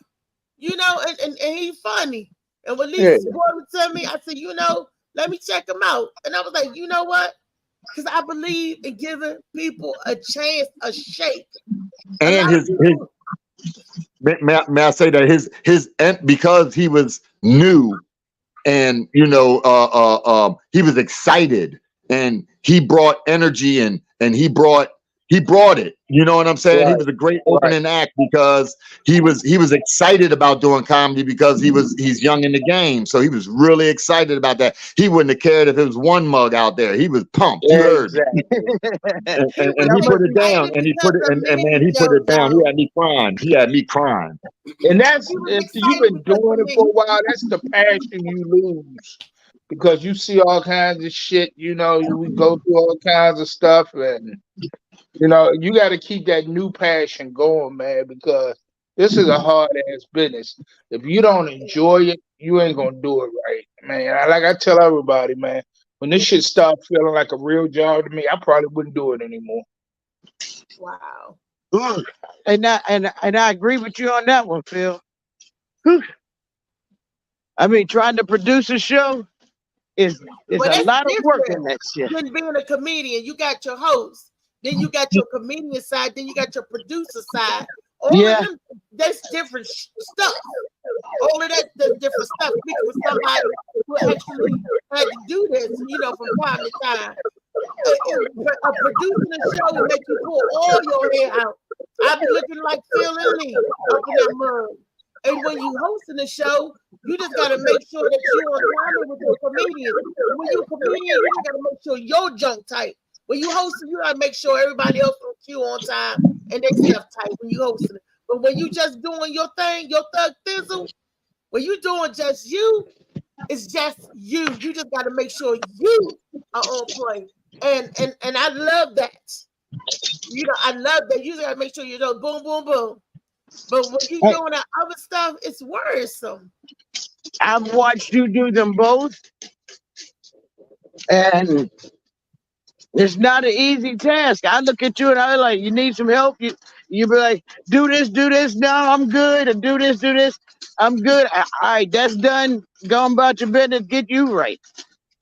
S3: and he's funny. And when Lee spoiled it to me, I said, let me check him out. And I was like, you know what? Because I believe in giving people a chance, a shake.
S7: And may I say that his because he was new and he was excited and he brought energy and he brought it. You know what I'm saying? He was a great opening act because he was excited about doing comedy because he's young in the game. So he was really excited about that. He wouldn't have cared if it was one mug out there. He was pumped. You heard me. And he put it down and he put it and man, he put it down. He had me crying.
S6: And that's if you've been doing it for a while, that's the passion you lose. Because you see all kinds of shit, we go through all kinds of stuff, and you got to keep that new passion going, man, because this is a hard ass business. If you don't enjoy it, you ain't gonna do it right, man. Like I tell everybody, man, when this shit starts feeling like a real job to me, I probably wouldn't do it anymore.
S3: Wow.
S4: And I agree with you on that one, Phil. Whew. I mean, trying to produce a show is a lot of work in that shit.
S3: When being a comedian, you got your host, then you got your comedian side, then you got your producer side. All of them, that's different stuff. All of that's different stuff. Speaking with somebody who actually had to do this, from time to time. Producing a show will make you pull all your hair out. I'll be looking like Phil and Lee up in that mug. And when you hosting the show, you just gotta make sure that you're on time with your comedian. When you're a comedian, you just gotta make sure your junk tight. When you hosting, you gotta make sure everybody else on cue on time and they stuff tight when you hosting it. But when you just doing your thing, your thug thizzle, when you doing just you, it's just you. You just gotta make sure you are on point. And I love that. I love that. You just gotta make sure you know boom, boom, boom. But when you're doing that other stuff, it's worrisome.
S4: I've watched you do them both, and it's not an easy task. I look at you and I'm like, you need some help? You be like, do this. No, I'm good. And do this. I'm good. All right, that's done. Go about your business. Get you right.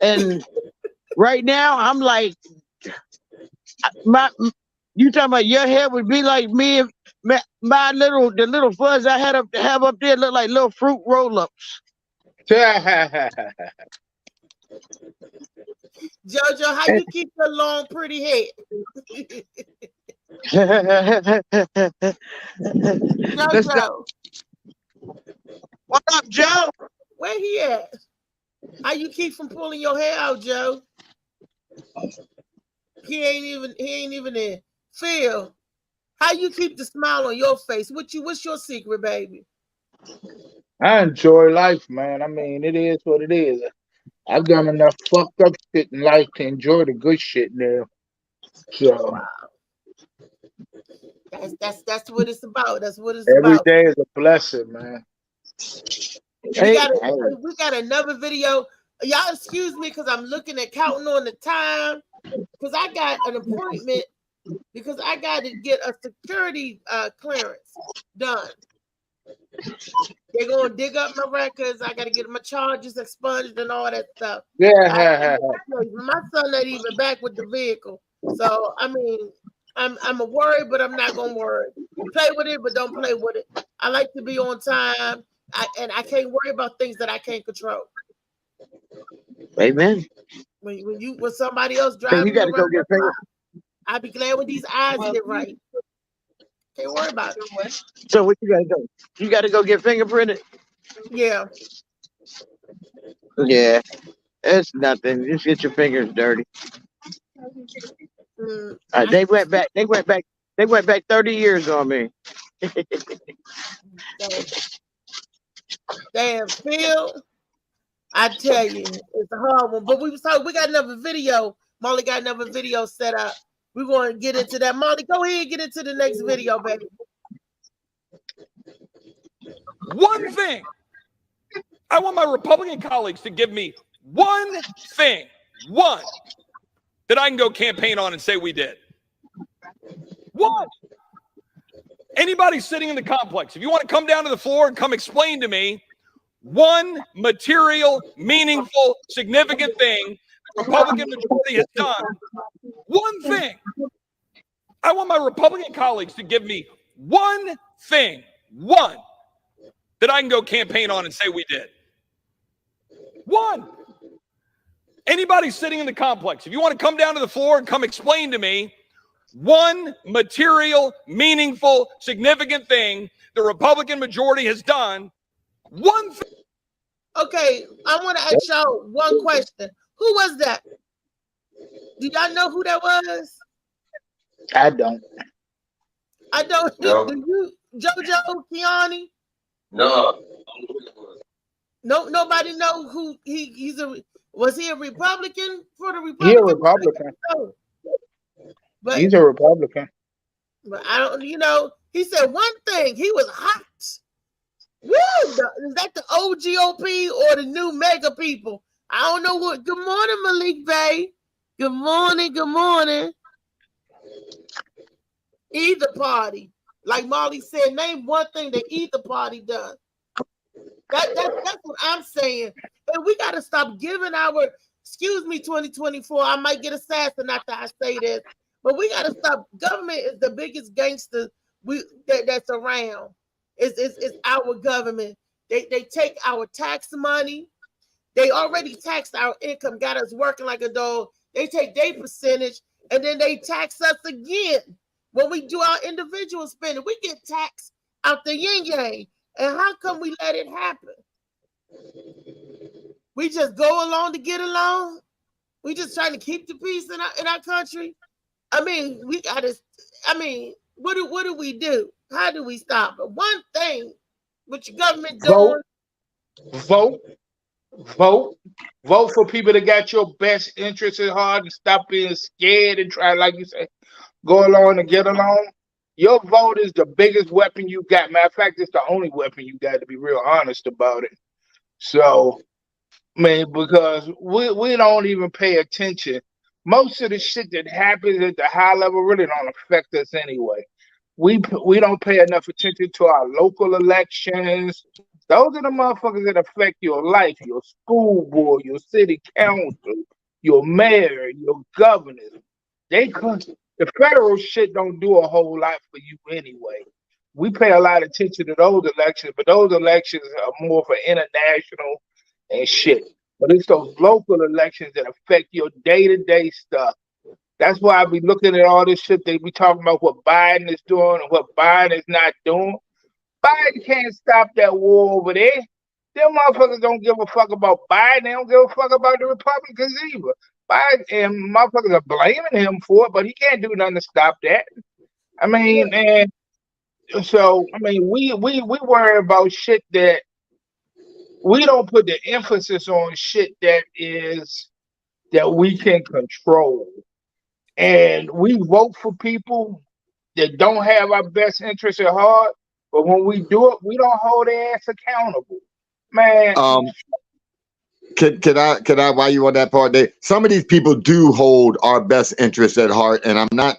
S4: And right now, I'm like, you talking about your hair would be like me if the little fuzz I have up there look like little fruit roll-ups.
S3: Jojo, how you keep your long, pretty hair? Jojo.
S4: What up, Joe?
S3: Where he at? How you keep from pulling your hair out, Joe? He ain't even there. Phil, how you keep the smile on your face? What's your secret, baby?
S6: I enjoy life, man. I mean, it is what it is. I've done enough fucked up shit in life to enjoy the good shit now. So
S3: wow. That's what it's about. That's what it's
S6: every
S3: about.
S6: day is a blessing, man.
S3: We got another video. Y'all excuse me because I'm looking at counting on the time because I got an appointment because I got to get a security clearance done. They're gonna dig up my records. I got to get my charges expunged and all that stuff.
S6: Yeah.
S3: My son not even back with the vehicle, so I mean, I'm a worry, but I'm not gonna worry. Play with it, but don't play with it. I like to be on time, and I can't worry about things that I can't control.
S4: Amen.
S3: When somebody else drives,
S4: you got to go get fingerprinted.
S3: I'll be glad when these eyes get right. Can't worry about it.
S4: So what you got to do? You got to go get fingerprinted.
S3: Yeah.
S4: Yeah, it's nothing. Just get your fingers dirty. They went back 30 years on me.
S3: Damn, Phil. I tell you, it's a hard one. But we got another video. Molly got another video set up. We're going to get into that. Molly, go ahead and get into the next video, baby.
S9: One thing. I want my Republican colleagues to give me one thing, that I can go campaign on and say we did. One. Anybody sitting in the complex, if you want to come down to the floor and come explain to me one material, meaningful, significant thing the Republican majority has done, one thing. I want my Republican colleagues to give me one thing One that I can go campaign on and say we did. One. Anybody sitting in the complex, if you want to come down to the floor and come explain to me one material, meaningful, significant thing the Republican majority has done, one thing.
S3: Okay, I want to ask y'all one question. Who was that? Do y'all know who that was?
S6: I don't.
S3: I don't.
S8: No.
S3: Do you, JoJo Kiani?
S8: No.
S3: No, nobody know who he's a. Was he a Republican for the Republican?
S6: He a Republican.
S3: No. But
S6: He's a Republican.
S3: But I don't. You know, he said one thing. He was hot. Woo! Is that the OGOP or the new mega people? I don't know what. Good morning, Malik Bay. Good morning. Good morning. Either party, like Molly said, name one thing that either party does. That's what I'm saying. And we got to stop giving our, excuse me, 2024. I might get assassinated after I say this, but we got to stop. Government is the biggest gangster that's around. It's our government. They take our tax money. They already taxed our income, got us working like a dog. They take their percentage, and then they tax us again. When we do our individual spending, we get taxed out the yin-yang. And how come we let it happen? We just go along to get along? We just trying to keep the peace in our country? I mean, we got to, what do we do? How do we stop it? One thing, what your government doing.
S6: Vote for people that got your best interests at heart and stop being scared and try, like you say, go along and get along. Your vote is the biggest weapon you got. Matter of fact, it's the only weapon you got, to be real honest about it. So, man, because we don't even pay attention. Most of the shit that happens at the high level really don't affect us anyway. We don't pay enough attention to our local elections. Those are the motherfuckers that affect your life, your school board, your city council, your mayor, your governors. The federal shit don't do a whole lot for you anyway. We pay a lot of attention to those elections, but those elections are more for international and shit. But it's those local elections that affect your day-to-day stuff. That's why I be looking at all this shit. They be talking about what Biden is doing and what Biden is not doing. Biden can't stop that war over there. Them motherfuckers don't give a fuck about Biden. They don't give a fuck about the Republicans either. Biden and motherfuckers are blaming him for it, but he can't do nothing to stop that. I mean, and so we worry about shit that we don't put the emphasis on shit that we can control. And we vote for people that don't have our best interests at heart, but when we do it, we don't hold their ass accountable. Man.
S7: Could I while you on that part, some of these people do hold our best interests at heart, and I'm not,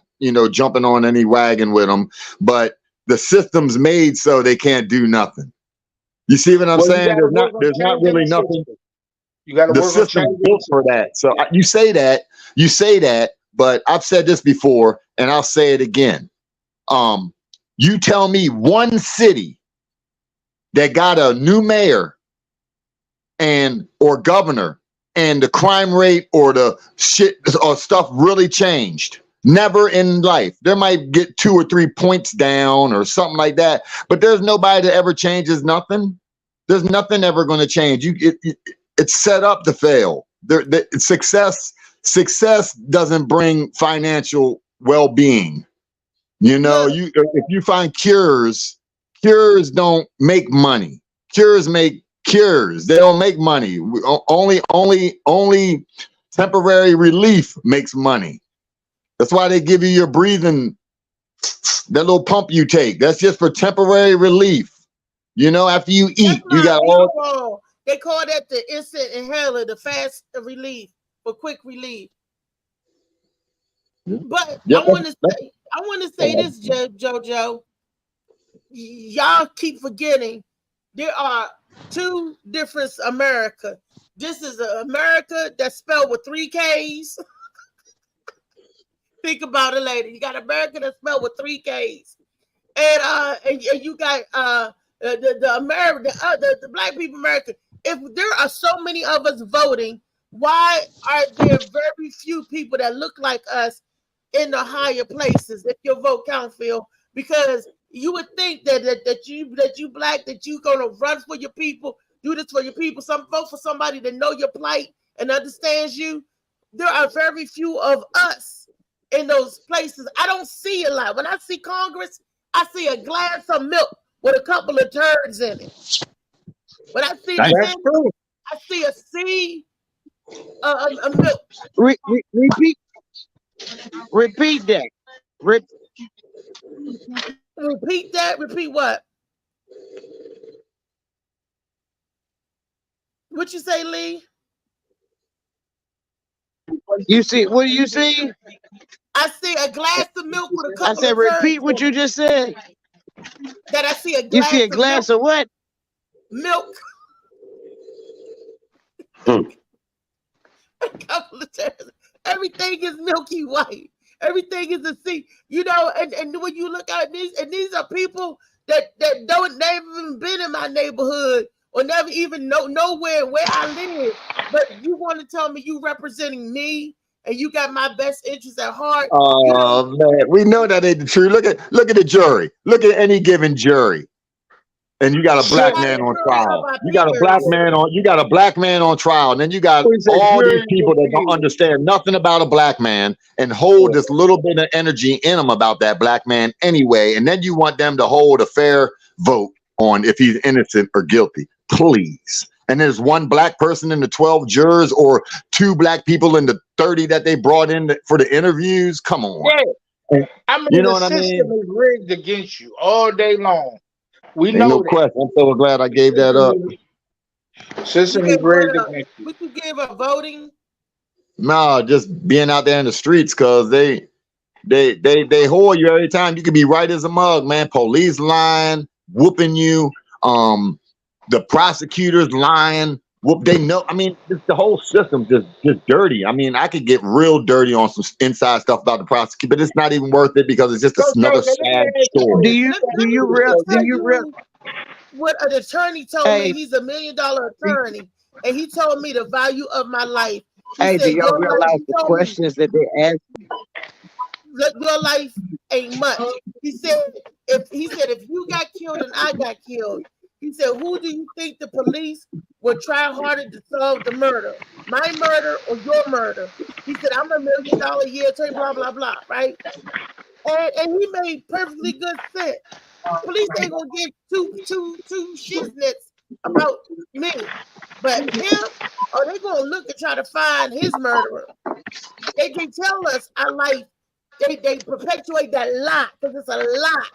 S7: jumping on any wagon with them, but the system's made so they can't do nothing. You see what I'm saying? There's not really nothing.
S6: You got to
S7: the
S6: work
S7: system built for that. So you say that, but I've said this before, and I'll say it again. You tell me one city that got a new mayor or governor, and the crime rate or the shit or stuff really changed. Never in life. There might get 2 or 3 points down or something like that, but there's nobody that ever changes nothing. There's nothing ever going to change. It's set up to fail. Success doesn't bring financial well-being. If you find cures don't make money. Cures make cures. They don't make money. Only temporary relief makes money. That's why they give you your breathing, that little pump you take. That's just for temporary relief. After you eat, you got all.
S3: They call that the instant inhaler, the fast relief for quick relief. But I want to say this, JoJo. Y'all keep forgetting there are 2 different America. This is an America that's spelled with 3 Ks. Think about it later. You got America that's spelled with 3 Ks. and you got the black people America. If there are so many of us voting, why are there very few people that look like us in the higher places? If your vote count, Phil, because you would think that you black, that you gonna run for your people, do this for your people. Some vote for somebody that know your plight and understands you. There are very few of us in those places. I don't see a lot. When I see Congress, I see a glass of milk with a couple of turds in it. When I see
S6: That's true.
S3: I see a sea of milk.
S4: Repeat that.
S3: Repeat that. Repeat what? What you say, Lee?
S4: You see? What do you see?
S3: I see a glass of milk with a couple
S4: I said,
S3: of
S4: repeat
S3: turds
S4: what
S3: in
S4: you
S3: it.
S4: just said.
S3: That I see a glass
S4: You see a glass of what?
S3: milk.
S7: Hmm.
S3: A couple of turds. Everything is milky white. Everything is a sea. You know, and when you look at these are people that don't never even been in my neighborhood or never even know where I live. But you want to tell me you representing me and you got my best interests at heart.
S7: Oh man, we know that ain't the truth. Look at the jury. Look at any given jury. And you got a black man on trial. You got a black man on trial. And then you got all these people that don't understand nothing about a black man and hold this little bit of energy in them about that black man anyway. And then you want them to hold a fair vote on if he's innocent or guilty. Please. And there's one black person in the 12 jurors or two black people in the 30 that they brought in for the interviews. Come on.
S6: Yeah. I mean,
S7: You know
S6: the
S7: what I
S6: system
S7: mean?
S6: is rigged against you all day long. We
S7: Ain't
S6: know
S7: no
S6: that.
S7: question. I'm so glad I gave that up.
S6: System is rigged against you.
S3: What you give up voting?
S7: No, just being out there in the streets because they hold you every time. You could be right as a mug, man. Police lying, whooping you. The prosecutors lying. Whoop. They know. I mean, the whole system just dirty. I mean, I could get real dirty on some inside stuff about the prosecutor, but it's not even worth it because it's just another sad story.
S4: Do you real?
S3: What an attorney told me. He's $1 million attorney, and he told me the value of my life. He
S4: Hey,
S3: said,
S4: do y'all
S3: your life,
S4: realize
S3: he
S4: the
S3: told me,
S4: questions that they ask?
S3: your life ain't much. He said, if you got killed and I got killed, he said, who do you think the police would try harder to solve the murder? My murder or your murder? He said, I'm $1 million a year attorney, blah, blah, blah, right? And he made perfectly good sense. Police ain't gonna give two shiznits about me, but him, they gonna look and try to find his murderer. They can tell us our life. They perpetuate that lie because it's a lie.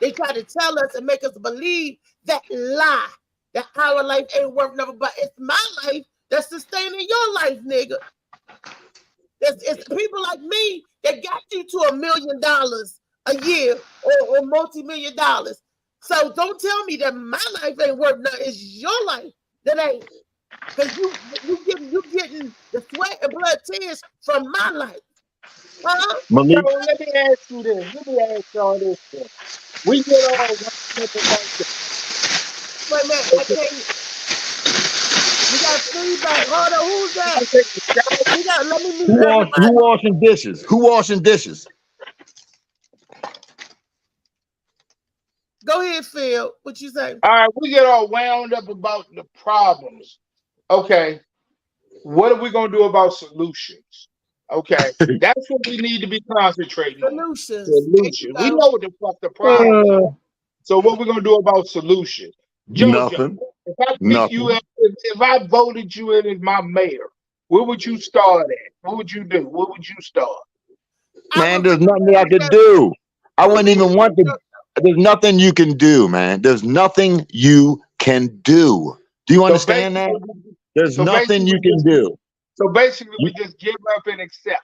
S3: They try to tell us and make us believe that lie that our life ain't worth nothing, but it's my life that's sustaining your life, nigga. It's people like me that got you to $1 million a year or multi-million dollars. So don't tell me that my life ain't worth nothing. It's your life that ain't. Because you getting the sweat and blood tears from my life.
S7: Malik.
S6: So let me ask you this. Let me ask y'all this thing. We get all one about this.
S3: Wait a minute, I can't. We got feedback. Hold on, who's that? We got. Let me mute everybody.
S7: Who washing dishes? Who washing dishes?
S3: Go ahead, Phil. What you say?
S6: All right, we get all wound up about the problems. Okay, what are we gonna do about solutions? Okay, that's what we need to be concentrating on. Solutions. We know what the fuck the problem is. So what we're gonna do about solutions? Jojo,
S7: Nothing.
S6: if I pick you up, if I voted you in as my mayor, where would you start at? What would you do? Where would you start?
S7: Man, there's nothing I could do. I wouldn't even want to. There's nothing you can do, man. There's nothing you can do. Do you understand that? There's nothing you can do.
S6: So basically, we just give up and accept.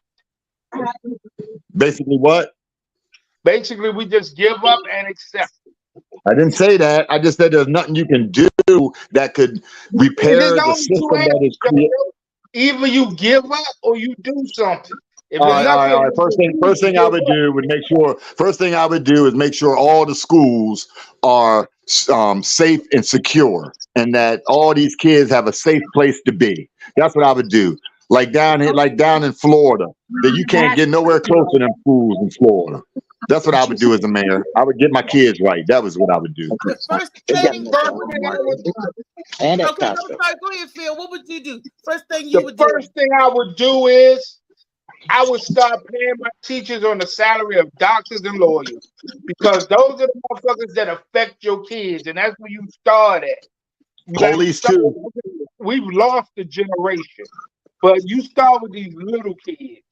S7: Basically, what?
S6: Basically, we just give up and accept.
S7: I didn't say that. I just said there's nothing you can do that could repair the system that is created.
S6: Either you give up or you do something. If
S7: All
S6: it's
S7: right, all right,
S6: nothing,
S7: all right. First thing I would do would make sure. First thing I would do is make sure all the schools are safe and secure, and that all these kids have a safe place to be. That's what I would do. Like down here, like down in Florida, that you can't get nowhere close to them schools in Florida. That's what I would do as a mayor. I would get my kids right. That was what I would do.
S3: The first
S4: They got
S3: thing
S4: no
S3: I
S4: phone
S3: would
S4: market.
S3: do.
S4: And at
S3: Okay, no,
S4: Costco.
S3: sorry. Go ahead, Phil. What would you do? First thing you
S6: the
S3: would do.
S6: first thing I would do is I would start paying my teachers on the salary of doctors and lawyers, because those are the motherfuckers that affect your kids, and that's where you start at. You gotta
S7: Police
S6: start-
S7: too.
S6: We've lost a generation, but you start with these little kids,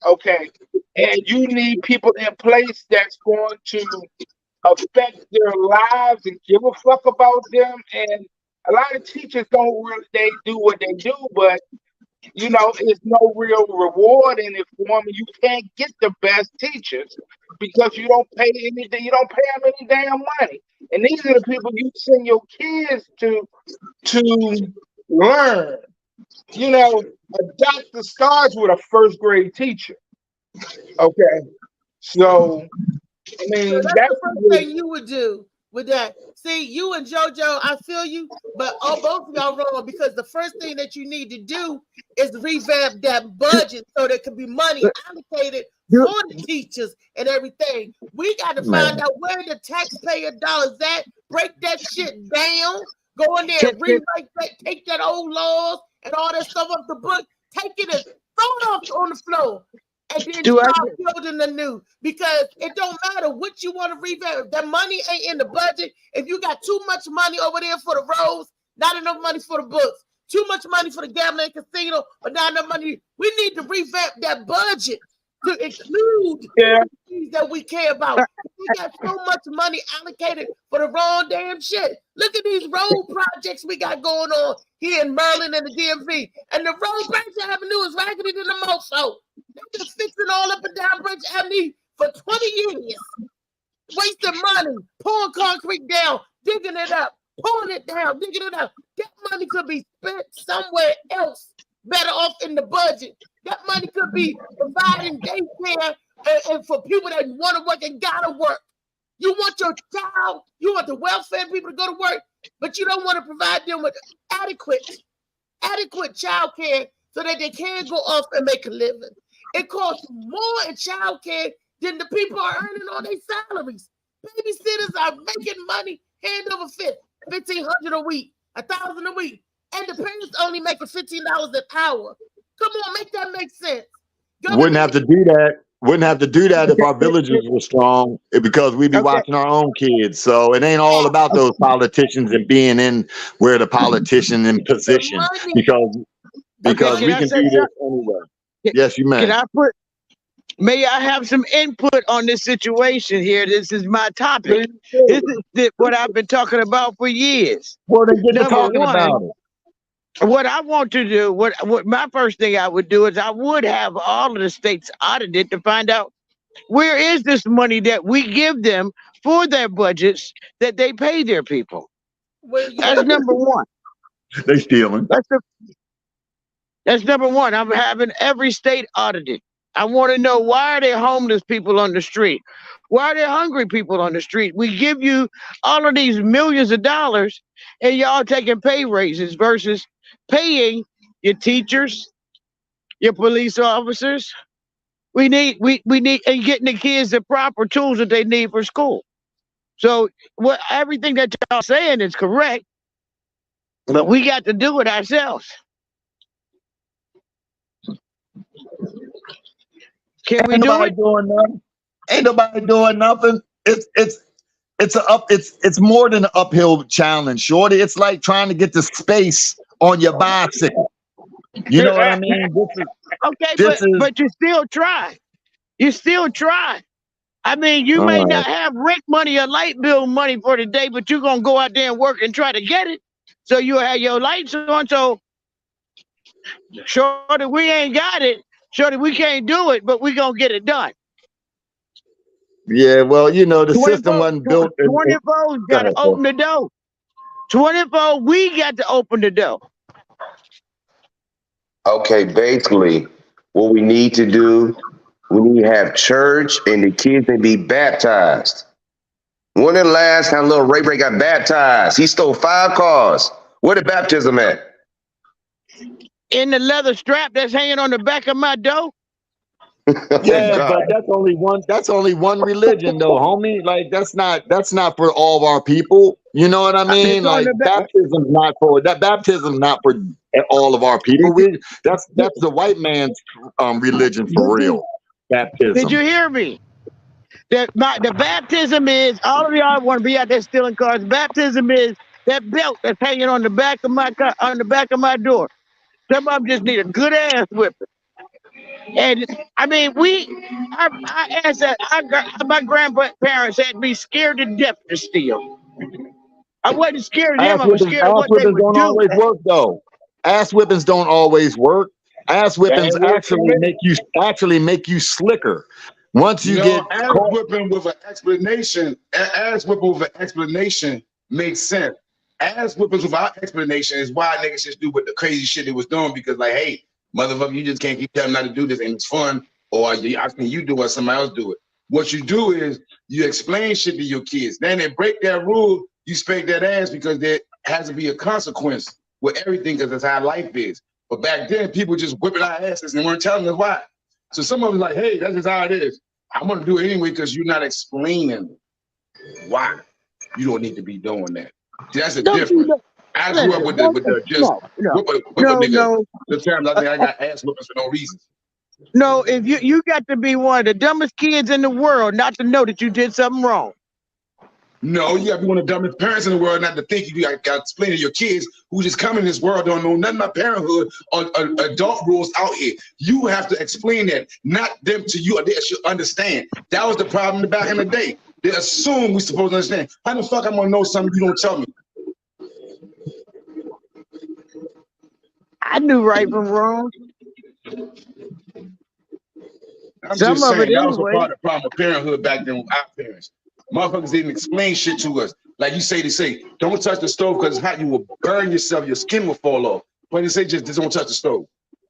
S6: okay? And you need people in place that's going to affect their lives and give a fuck about them. And a lot of teachers don't really, they do what they do, but you know, it's no real reward in it for them. You can't get the best teachers because you don't pay anything. You don't pay them any damn money. And these are the people you send your kids to learn. You know, a doctor starts with a first grade teacher. Okay, so I mean
S3: So that's
S6: that's
S3: the first thing you would do with that. See, you and JoJo, I feel you, but both of y'all wrong, because the first thing that you need to do is revamp that budget so there can be money allocated for the teachers and everything. We got to find out where the taxpayer dollars at, break that shit down, go in there and rewrite that, take that old laws and all that stuff off the book, take it and throw it off on the floor. And then start building the new, because it don't matter what you want to revamp. If that money ain't in the budget, if you got too much money over there for the roads, not enough money for the books, too much money for the gambling casino, but not enough money. We need to revamp that budget to include things that we care about. We got so much money allocated for the wrong damn shit. Look at these road projects we got going on here in Maryland and the DMV. And the road Branch Avenue is raggedy than the mofo. They've been fixing all up and down Branch Avenue for 20 years. Wasting money, pouring concrete down, digging it up, pulling it down, digging it up. That money could be spent somewhere else, better off in the budget. That money could be providing daycare and for people that want to work and gotta work. You want your child, you want the welfare people to go to work, but you don't want to provide them with adequate child care so that they can go off and make a living. It costs more in child care than the people are earning on their salaries. Babysitters are making money hand over fist, $1,500 a week, $1,000 a week, and the parents only making $15 an hour. Come on, make that make sense.
S7: Wouldn't have to do that. Wouldn't have to do that if our villages were strong, because we'd be watching our own kids. So it ain't all about those politicians and being in where the politician in position, because we can do this anyway. Yes, you may.
S4: May I have some input on this situation here? This is my topic. This is what I've been talking about for years.
S7: Well, then get to talking about it.
S4: What I want to do, what my first thing I would do is I would have all of the states audited to find out where is this money that we give them for their budgets that they pay their people. That's number one.
S7: They stealing.
S4: That's number one. I'm having every state audited. I want to know, why are there homeless people on the street? Why are there hungry people on the street? We give you all of these millions of dollars and y'all taking pay raises versus paying your teachers, your police officers. We need and getting the kids the proper tools that they need for school. So everything that y'all saying is correct, but we got to do it ourselves. Can we do it?
S7: Doing nothing. Ain't nobody doing nothing. It's more than an uphill challenge, shorty. It's like trying to get the space on your bicycle. You know what I mean?
S4: But you still try. You still try. I mean, you may not have rent money or light bill money for the day, but you're gonna go out there and work and try to get it. So you have your lights on. So shorty, we ain't got it. Shorty, we can't do it, but we gonna get it done.
S7: Yeah, well, you know, the system wasn't built.
S4: 24's got to open the door. 24, we got to open the door.
S8: Okay, basically, what we need to do
S10: We need to have church and the kids can be baptized. When the last time little Ray Ray got baptized? He stole 5 cars. Where the baptism at?
S4: In the leather strap that's hanging on the back of my door.
S7: Yeah,
S10: God.
S7: but that's only one. That's only one religion, though, homie. Like that's not for all of our people. You know what I mean?
S4: It's on
S7: Like
S4: the back.
S7: baptism's not for that. Baptism's not for all of our people. That's the white man's religion for real. Baptism.
S4: Did you hear me? The baptism is all of y'all want to be out there stealing cars. Baptism is that belt that's hanging on the back of my car, on the back of my door. Some of them just need a good ass whipping. And I mean, I asked that my grandparents had me scared to death to steal. I wasn't scared of them. I was scared of what they would
S7: don't
S4: do.
S7: always work though. Ass whippings don't always work. Ass whippings actually make you slicker. Once you get
S11: ass whipping with an explanation, ass whipping with an explanation makes sense. Ass whippings without explanation is why niggas just do what the crazy shit they was doing because like, hey, motherfucker, you just can't keep telling them not to do this and it's fun, or I think you do it, somebody else do it. What you do is you explain shit to your kids. Then they break that rule, you spank that ass because there has to be a consequence with everything because that's how life is. But back then, people just whipping our asses and weren't telling us why. So some of them like, hey, that's just how it is. I'm gonna do it anyway because you're not explaining why you don't need to be doing that. See, that's the difference. I grew up with the just whip a nigga. The times I think I got ass whippings for no reason.
S4: No, if you got to be one of the dumbest kids in the world not to know that you did something wrong.
S11: No, you got to be one of the dumbest parents in the world not to think you got to explain to your kids who just come in this world, don't know nothing about parenthood or adult rules out here. You have to explain that, not them to you, or they should understand. That was the problem back in the day. They assume we're supposed to understand. How the fuck I'm going to know something you don't tell me?
S4: I knew right from wrong.
S11: I'm just saying, that was a part of the problem with parenthood back then with our parents. Motherfuckers didn't explain shit to us. Like you say, don't touch the stove because it's hot, you will burn yourself, your skin will fall off. But they say just don't touch the stove.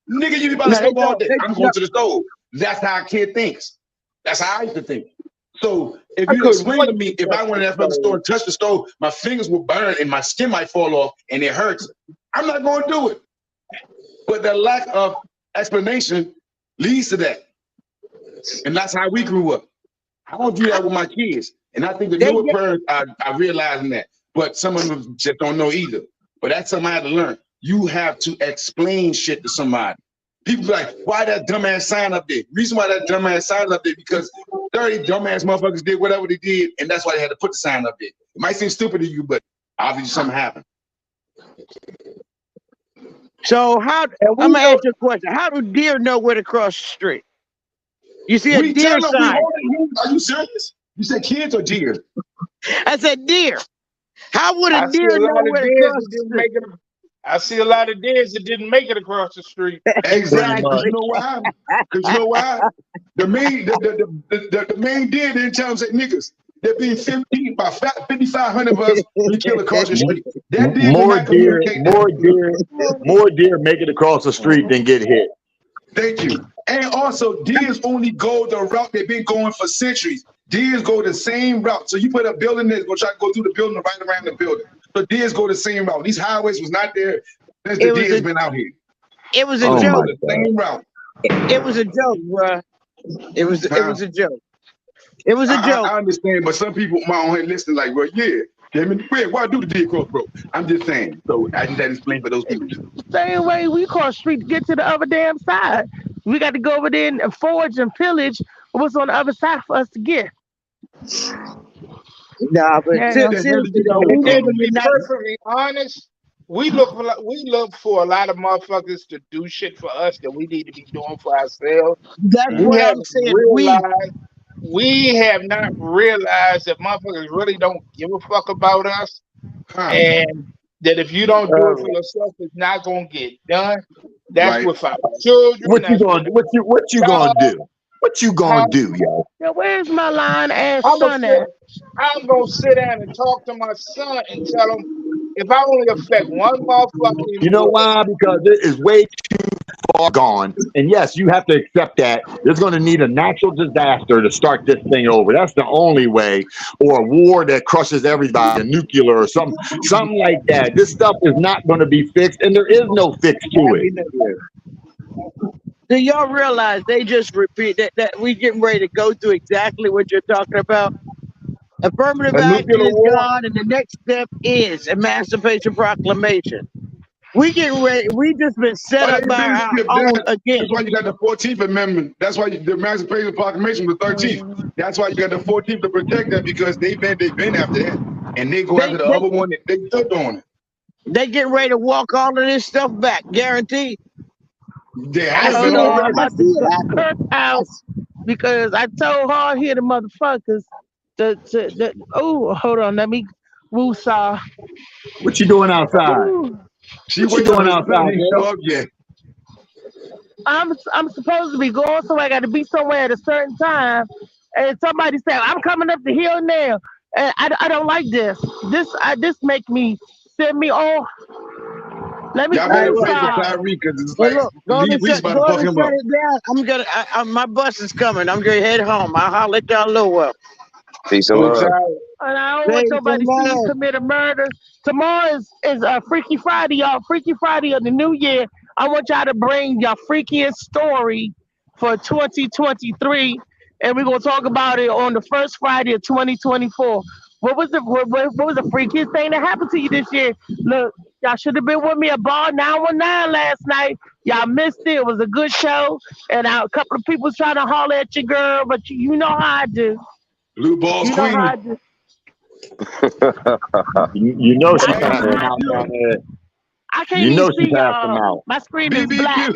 S11: Nigga, you be by the stove all day. I'm going to the stove. That's how a kid thinks. That's how I used to think. So if you explain to me, if I went to that store and touch the stove, my fingers will burn and my skin might fall off and it hurts, I'm not going to do it. But the lack of explanation leads to that. And that's how we grew up. I don't do that with my kids. And I think the newer parents are realizing that. But some of them just don't know either. But that's something I had to learn. You have to explain shit to somebody. People be like, why that dumbass sign up there? Reason why that dumbass sign up there because 30 dumbass motherfuckers did whatever they did, and that's why they had to put the sign up there. It might seem stupid to you, but obviously something happened.
S4: So I'm gonna ask you a question. How do deer know where to cross the street? You see a deer sign.
S11: Are you serious? You said kids or deer?
S4: I said deer. How would a deer know where to cross the street?
S6: I see a lot of deers that didn't make it across the street.
S11: Exactly. You know why? Because you know why? The main deer didn't tell them, say, niggas, there being 5,500 of us we kill across the street. That
S7: more deer make it across the street than get hit.
S11: Thank you. And also, deers only go the route they've been going for centuries. Deers go the same route. So you put a building there, go try to go through the building, right around the building. So deers go the same route. These highways was not there since the deers been out here.
S4: It was a joke.
S11: The same route.
S4: It was a joke, bro. It was a joke. It was a joke.
S11: I understand, but some people might on here listening like, well, yeah. Why do the deer cross, bro? I'm just saying. So I need that explained for those people.
S4: Same way we cross the street to get to the other damn side. We got to go over there and forage and pillage what's on the other side for us to get. Nah, but seriously, though,
S6: to be perfectly honest, we look for a lot of motherfuckers to do shit for us that we need to be doing for ourselves.
S4: That's what I'm saying.
S6: We have not realized that motherfuckers really don't give a fuck about us, and that if you don't do it for yourself, it's not gonna get done. That's with our children.
S7: What you gonna do? What you gonna do? What you gonna do, yo?
S4: Now, where's my lying ass son at?
S6: I'm gonna sit down and talk to my son and tell him if I only affect one motherfucker.
S7: You know why? Because it is way too far gone. And yes, you have to accept that there's going to need a natural disaster to start this thing over. That's the only way, or a war that crushes everybody, a nuclear or something like that. This stuff is not going to be fixed, and there is no fix to it.
S4: Do y'all realize they just repeat that we getting ready to go through exactly what you're talking about? Affirmative action is gone, and the next step is Emancipation Proclamation. We getting ready. We just been set up by our own again.
S11: That's why you got the 14th Amendment. That's why the Emancipation Proclamation was 13th. That's why you got the 14th to protect that, because they've been after that, and they go after the other one. They still doing it.
S4: They getting ready to walk all of this stuff back, guaranteed.
S11: They have been already.
S3: Because I told hard-headed motherfuckers oh, hold on, let me woosah.
S7: What you doing outside? What you doing outside?
S11: Yeah.
S3: I'm supposed to be going somewhere. I got to be somewhere at a certain time, and somebody said I'm coming up the hill now, and I don't like this. This make me send me off. Let me.
S11: Y'all better pray for Tyreek, because it's like we about to fuck him up.
S4: I'm gonna. My bus is coming. I'm gonna head home. I'll holler at y'all a little while.
S10: Peace and love.
S3: And I don't want nobody to see you commit a murder. Tomorrow is Freaky Friday, y'all. Freaky Friday of the new year. I want y'all to bring your freakiest story for 2023, and we're gonna talk about it on the first Friday of 2024. What was the freakiest thing that happened to you this year? Look, y'all should have been with me at Bar 919 last night. Y'all missed it. It was a good show, and a couple of people was trying to holler at your girl, but you know how I do.
S11: Blue balls queen.
S7: You know she passed them out down there.
S3: I can't
S7: you know
S3: even
S7: she
S3: see
S7: passed them
S3: y'all.
S7: out.
S3: My screen is black.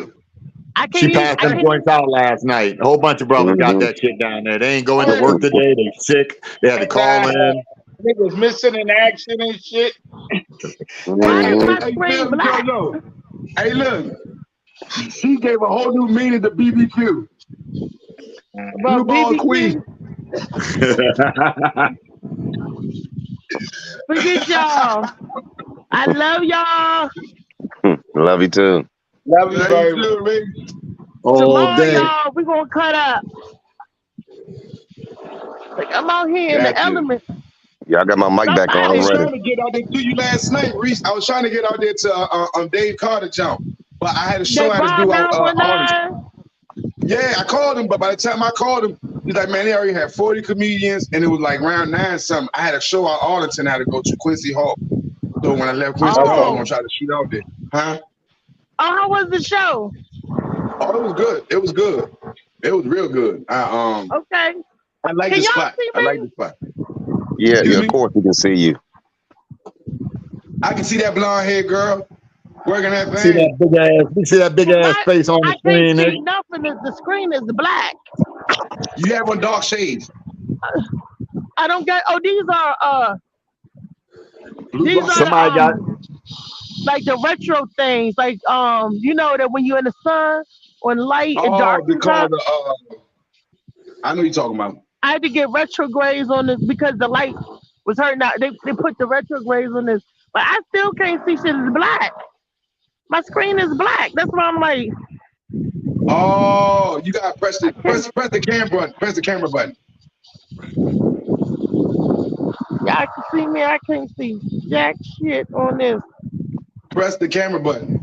S7: She passed them joints out last night. A whole bunch of brothers got that shit down there. They ain't going to work today. They sick. They had to call in.
S6: Niggas missing in action and shit.
S11: Hey, look. She gave a whole new meaning to BBQ. Blue ball queen.
S3: Forget y'all. I love y'all.
S10: Love you too.
S6: Love you, baby.
S3: Tomorrow, y'all, we're gonna cut up. Like, I'm out here in the element.
S10: Y'all got my mic back on.
S11: I was
S10: Ready.
S11: trying to get out there to you last night, Reese. I was trying to get out there to Dave Carter jump, but I had a show I had to do out. Yeah, I called him, but by the time I called him, he's like, man, they already had 40 comedians, and it was like round 9 something. I had a show out Arlington. I had to go to Quincy Hall. So when I left Quincy Hall, I'm gonna try to shoot out there. Huh?
S3: Oh, how was the show?
S11: Oh, it was good. It was good. It was real good.
S3: Okay.
S11: I like the spot. I like the spot.
S10: Yeah, of course we can see you.
S11: I can see that blonde haired girl working that thing.
S7: See that big ass face on the screen.
S3: I can't see nothing. The screen is black.
S11: You have on dark shades.
S3: I don't get. Oh, these are
S7: somebody got
S3: like the retro things, like you know that when you're in the sun or in light and dark.
S11: Because I know you're talking about.
S3: I had to get retrogrades on this because the light was hurting out. They put the retrogrades on this, but I still can't see shit. It's black. My screen is black. That's why I'm like.
S11: Oh, you gotta press the camera button. Press the camera button.
S3: Y'all can see me. I can't see jack shit on this.
S11: Press the camera button.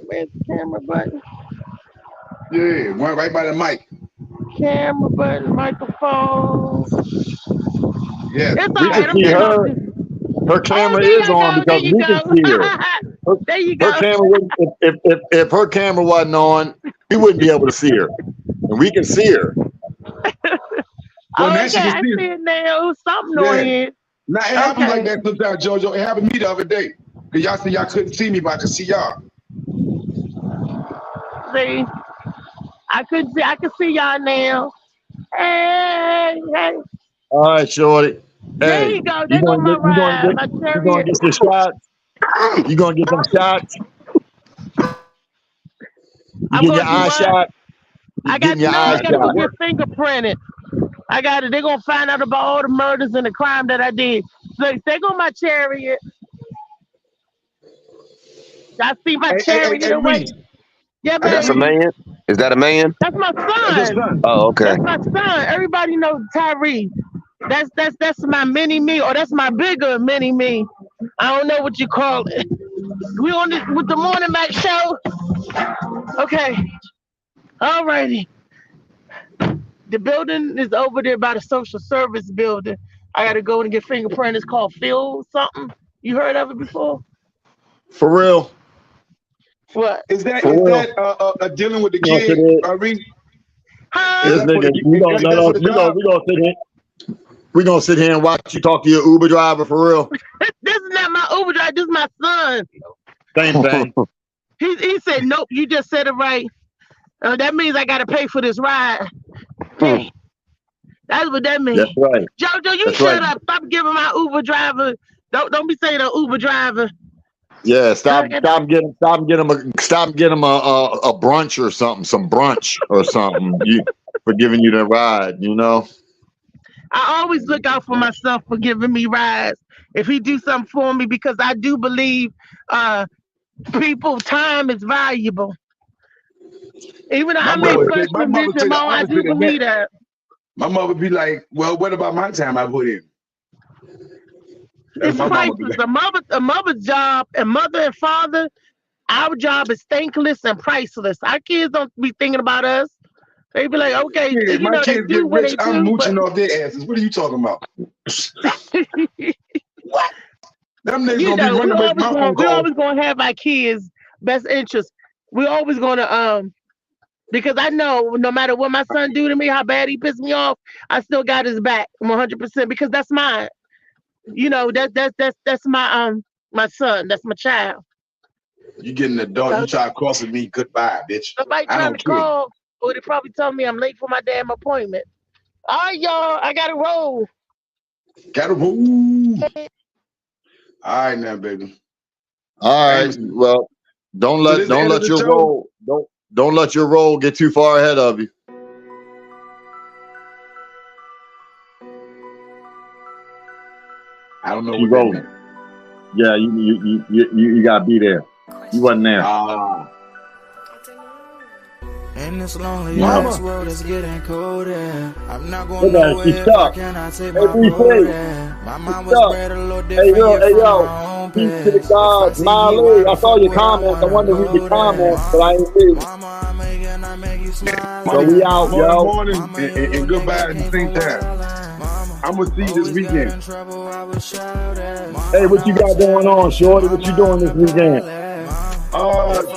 S3: Where's the camera button?
S11: Yeah, one right by the mic.
S3: Camera button, microphone.
S11: Yeah,
S3: it's
S7: we can see her. Her camera is on because we can see her.
S3: There you go.
S7: Her camera, if her camera wasn't on, we wouldn't be able to see her, and we can see her.
S3: I see it now. Something on here.
S11: Now it happens like that sometimes, JoJo. It happened to me the other day. Cause y'all said y'all couldn't see me, but I could see y'all.
S3: See, I could see y'all now. Hey.
S7: All right, shorty.
S3: There you go. There go my ride.
S7: You gonna get the shots? You gonna get them shots? You get your eye shot?
S3: I got to get fingerprinted. I got it. They're gonna find out about all the murders and the crime that I did. So they go my chariot. I see my
S11: Hey,
S3: chariot away.
S11: Reese.
S3: Yeah,
S10: That's a
S3: baby.
S10: man? Is that a man?
S3: That's my
S11: That's your
S3: son.
S11: son.
S10: Oh, okay.
S3: That's my son. Everybody knows Tyree. That's my mini me, or that's my bigger mini me. I don't know what you call it. We on this with the Morning Mac show. Okay. Alrighty. The building is over there by the social service building. I gotta go and get fingerprint. It's called Phil something. You heard of it before?
S7: For real.
S3: What?
S11: Is that
S7: For real.
S11: dealing with the
S7: You know,
S11: kid,
S7: today-
S11: Reese?
S3: Huh?
S7: This nigga, we gonna sit here and watch you talk to your Uber driver for real.
S3: This is not my Uber driver. This is my son.
S7: Same thing.
S3: He said, nope, you just said it right. That means I gotta pay for this ride. Hey, that's what that means.
S7: That's right.
S3: Jojo, you
S7: That's
S3: shut
S7: right.
S3: up. Stop giving my Uber driver. Don't be saying an Uber driver.
S7: Yeah, stop getting him a brunch or something, some brunch or something. For giving you the ride, you know.
S3: I always look out for myself for giving me rides. If he do something for me, because I do believe people time is valuable. Even though I make first condition, I do believe that.
S11: My mother be like, well, what about my time I put in?
S3: It's priceless. A mother's job, and mother and father, our job is thankless and priceless. Our kids don't be thinking about us. They be like, okay,
S11: Yeah,
S3: you know, they do what they do.
S11: I'm mooching off their asses. What are you talking about? What? Them niggas
S3: You
S11: gonna
S3: know,
S11: be running away from my phone
S3: we're
S11: call.
S3: always gonna have our kids' best interest. We're always gonna because I know no matter what my son do to me, how bad he pissed me off, I still got his back 100% because that's mine. You know, that's my my son, that's my child.
S11: You get an adult, you try crossing me, goodbye, bitch.
S3: Somebody trying to call, or they probably tell me I'm late for my damn appointment. All right, y'all, I gotta roll.
S11: Gotta roll. All right, now, baby.
S7: All right. Well, don't let your roll don't let your roll get too far ahead of you.
S11: I don't know
S7: You
S11: what that
S7: rolling.
S11: meant.
S7: Yeah, you gotta be there. You wasn't there.
S2: In this lonely
S7: Mama.
S2: ass world, it's getting colder. I'm not
S7: Hey,
S2: going
S7: man,
S2: nowhere
S7: keep
S2: if
S7: up.
S2: I cannot take
S7: Hey,
S2: my
S7: Reese,
S2: boat.
S7: hey.
S2: My mind
S7: Keep
S2: was
S7: up.
S2: bred a little
S7: Hey,
S2: different.
S7: yo,
S2: You're
S7: hey,
S2: from
S7: yo.
S2: my own
S7: Peace to the
S2: past. If I
S7: gods.
S2: see you,
S7: Molly,
S2: why
S7: I
S2: the
S7: saw
S2: fuck
S7: your
S2: would I
S7: comments. I
S2: wanna
S7: wanted to read
S2: go
S7: your
S2: there?
S7: comments, but I ain't read it.
S2: Mama, I make you smile.
S7: So we out, yo.
S11: Morning and goodbye at the same time. I'm gonna see you this weekend.
S7: Hey, what you got going on, Shorty? What you doing this weekend?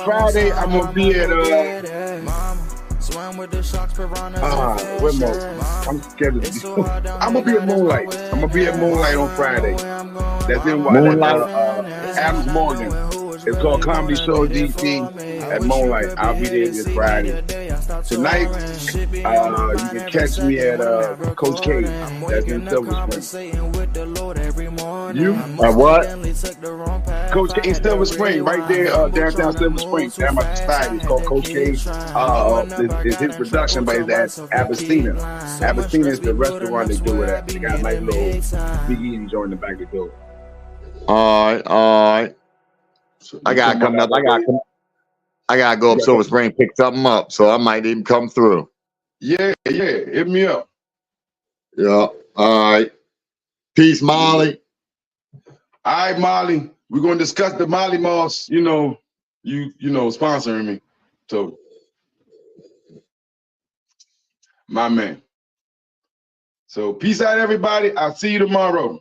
S11: Friday I'm gonna be at where more? I'm scheduled. I'm gonna be at Moonlight. I'm gonna be at Moonlight on Friday. That's in
S7: Moonlight.
S11: Adams Morgan. It's called Comedy Show DC at Moonlight. I'll be there this Friday. Tonight, you can catch me at Coach K. That's in Silver Spring. You?
S7: What?
S11: Coach K in Silver Spring, right there, downtown Silver Spring, down by the society. It's called Coach K. It's his production, but it's at Abyssina. Abyssina is the restaurant they do it at. They got a nice little Big Easy joint in the back of the door.
S7: All right. I gotta come up. I gotta go up Silver Spring, pick something up, so I might even come through.
S11: Yeah. Hit me up.
S7: Yeah. All right. Peace, Molly.
S11: All right, Molly. We're gonna discuss the Molly Moss. You know, sponsoring me. So, my man. So, peace out, everybody. I'll see you tomorrow.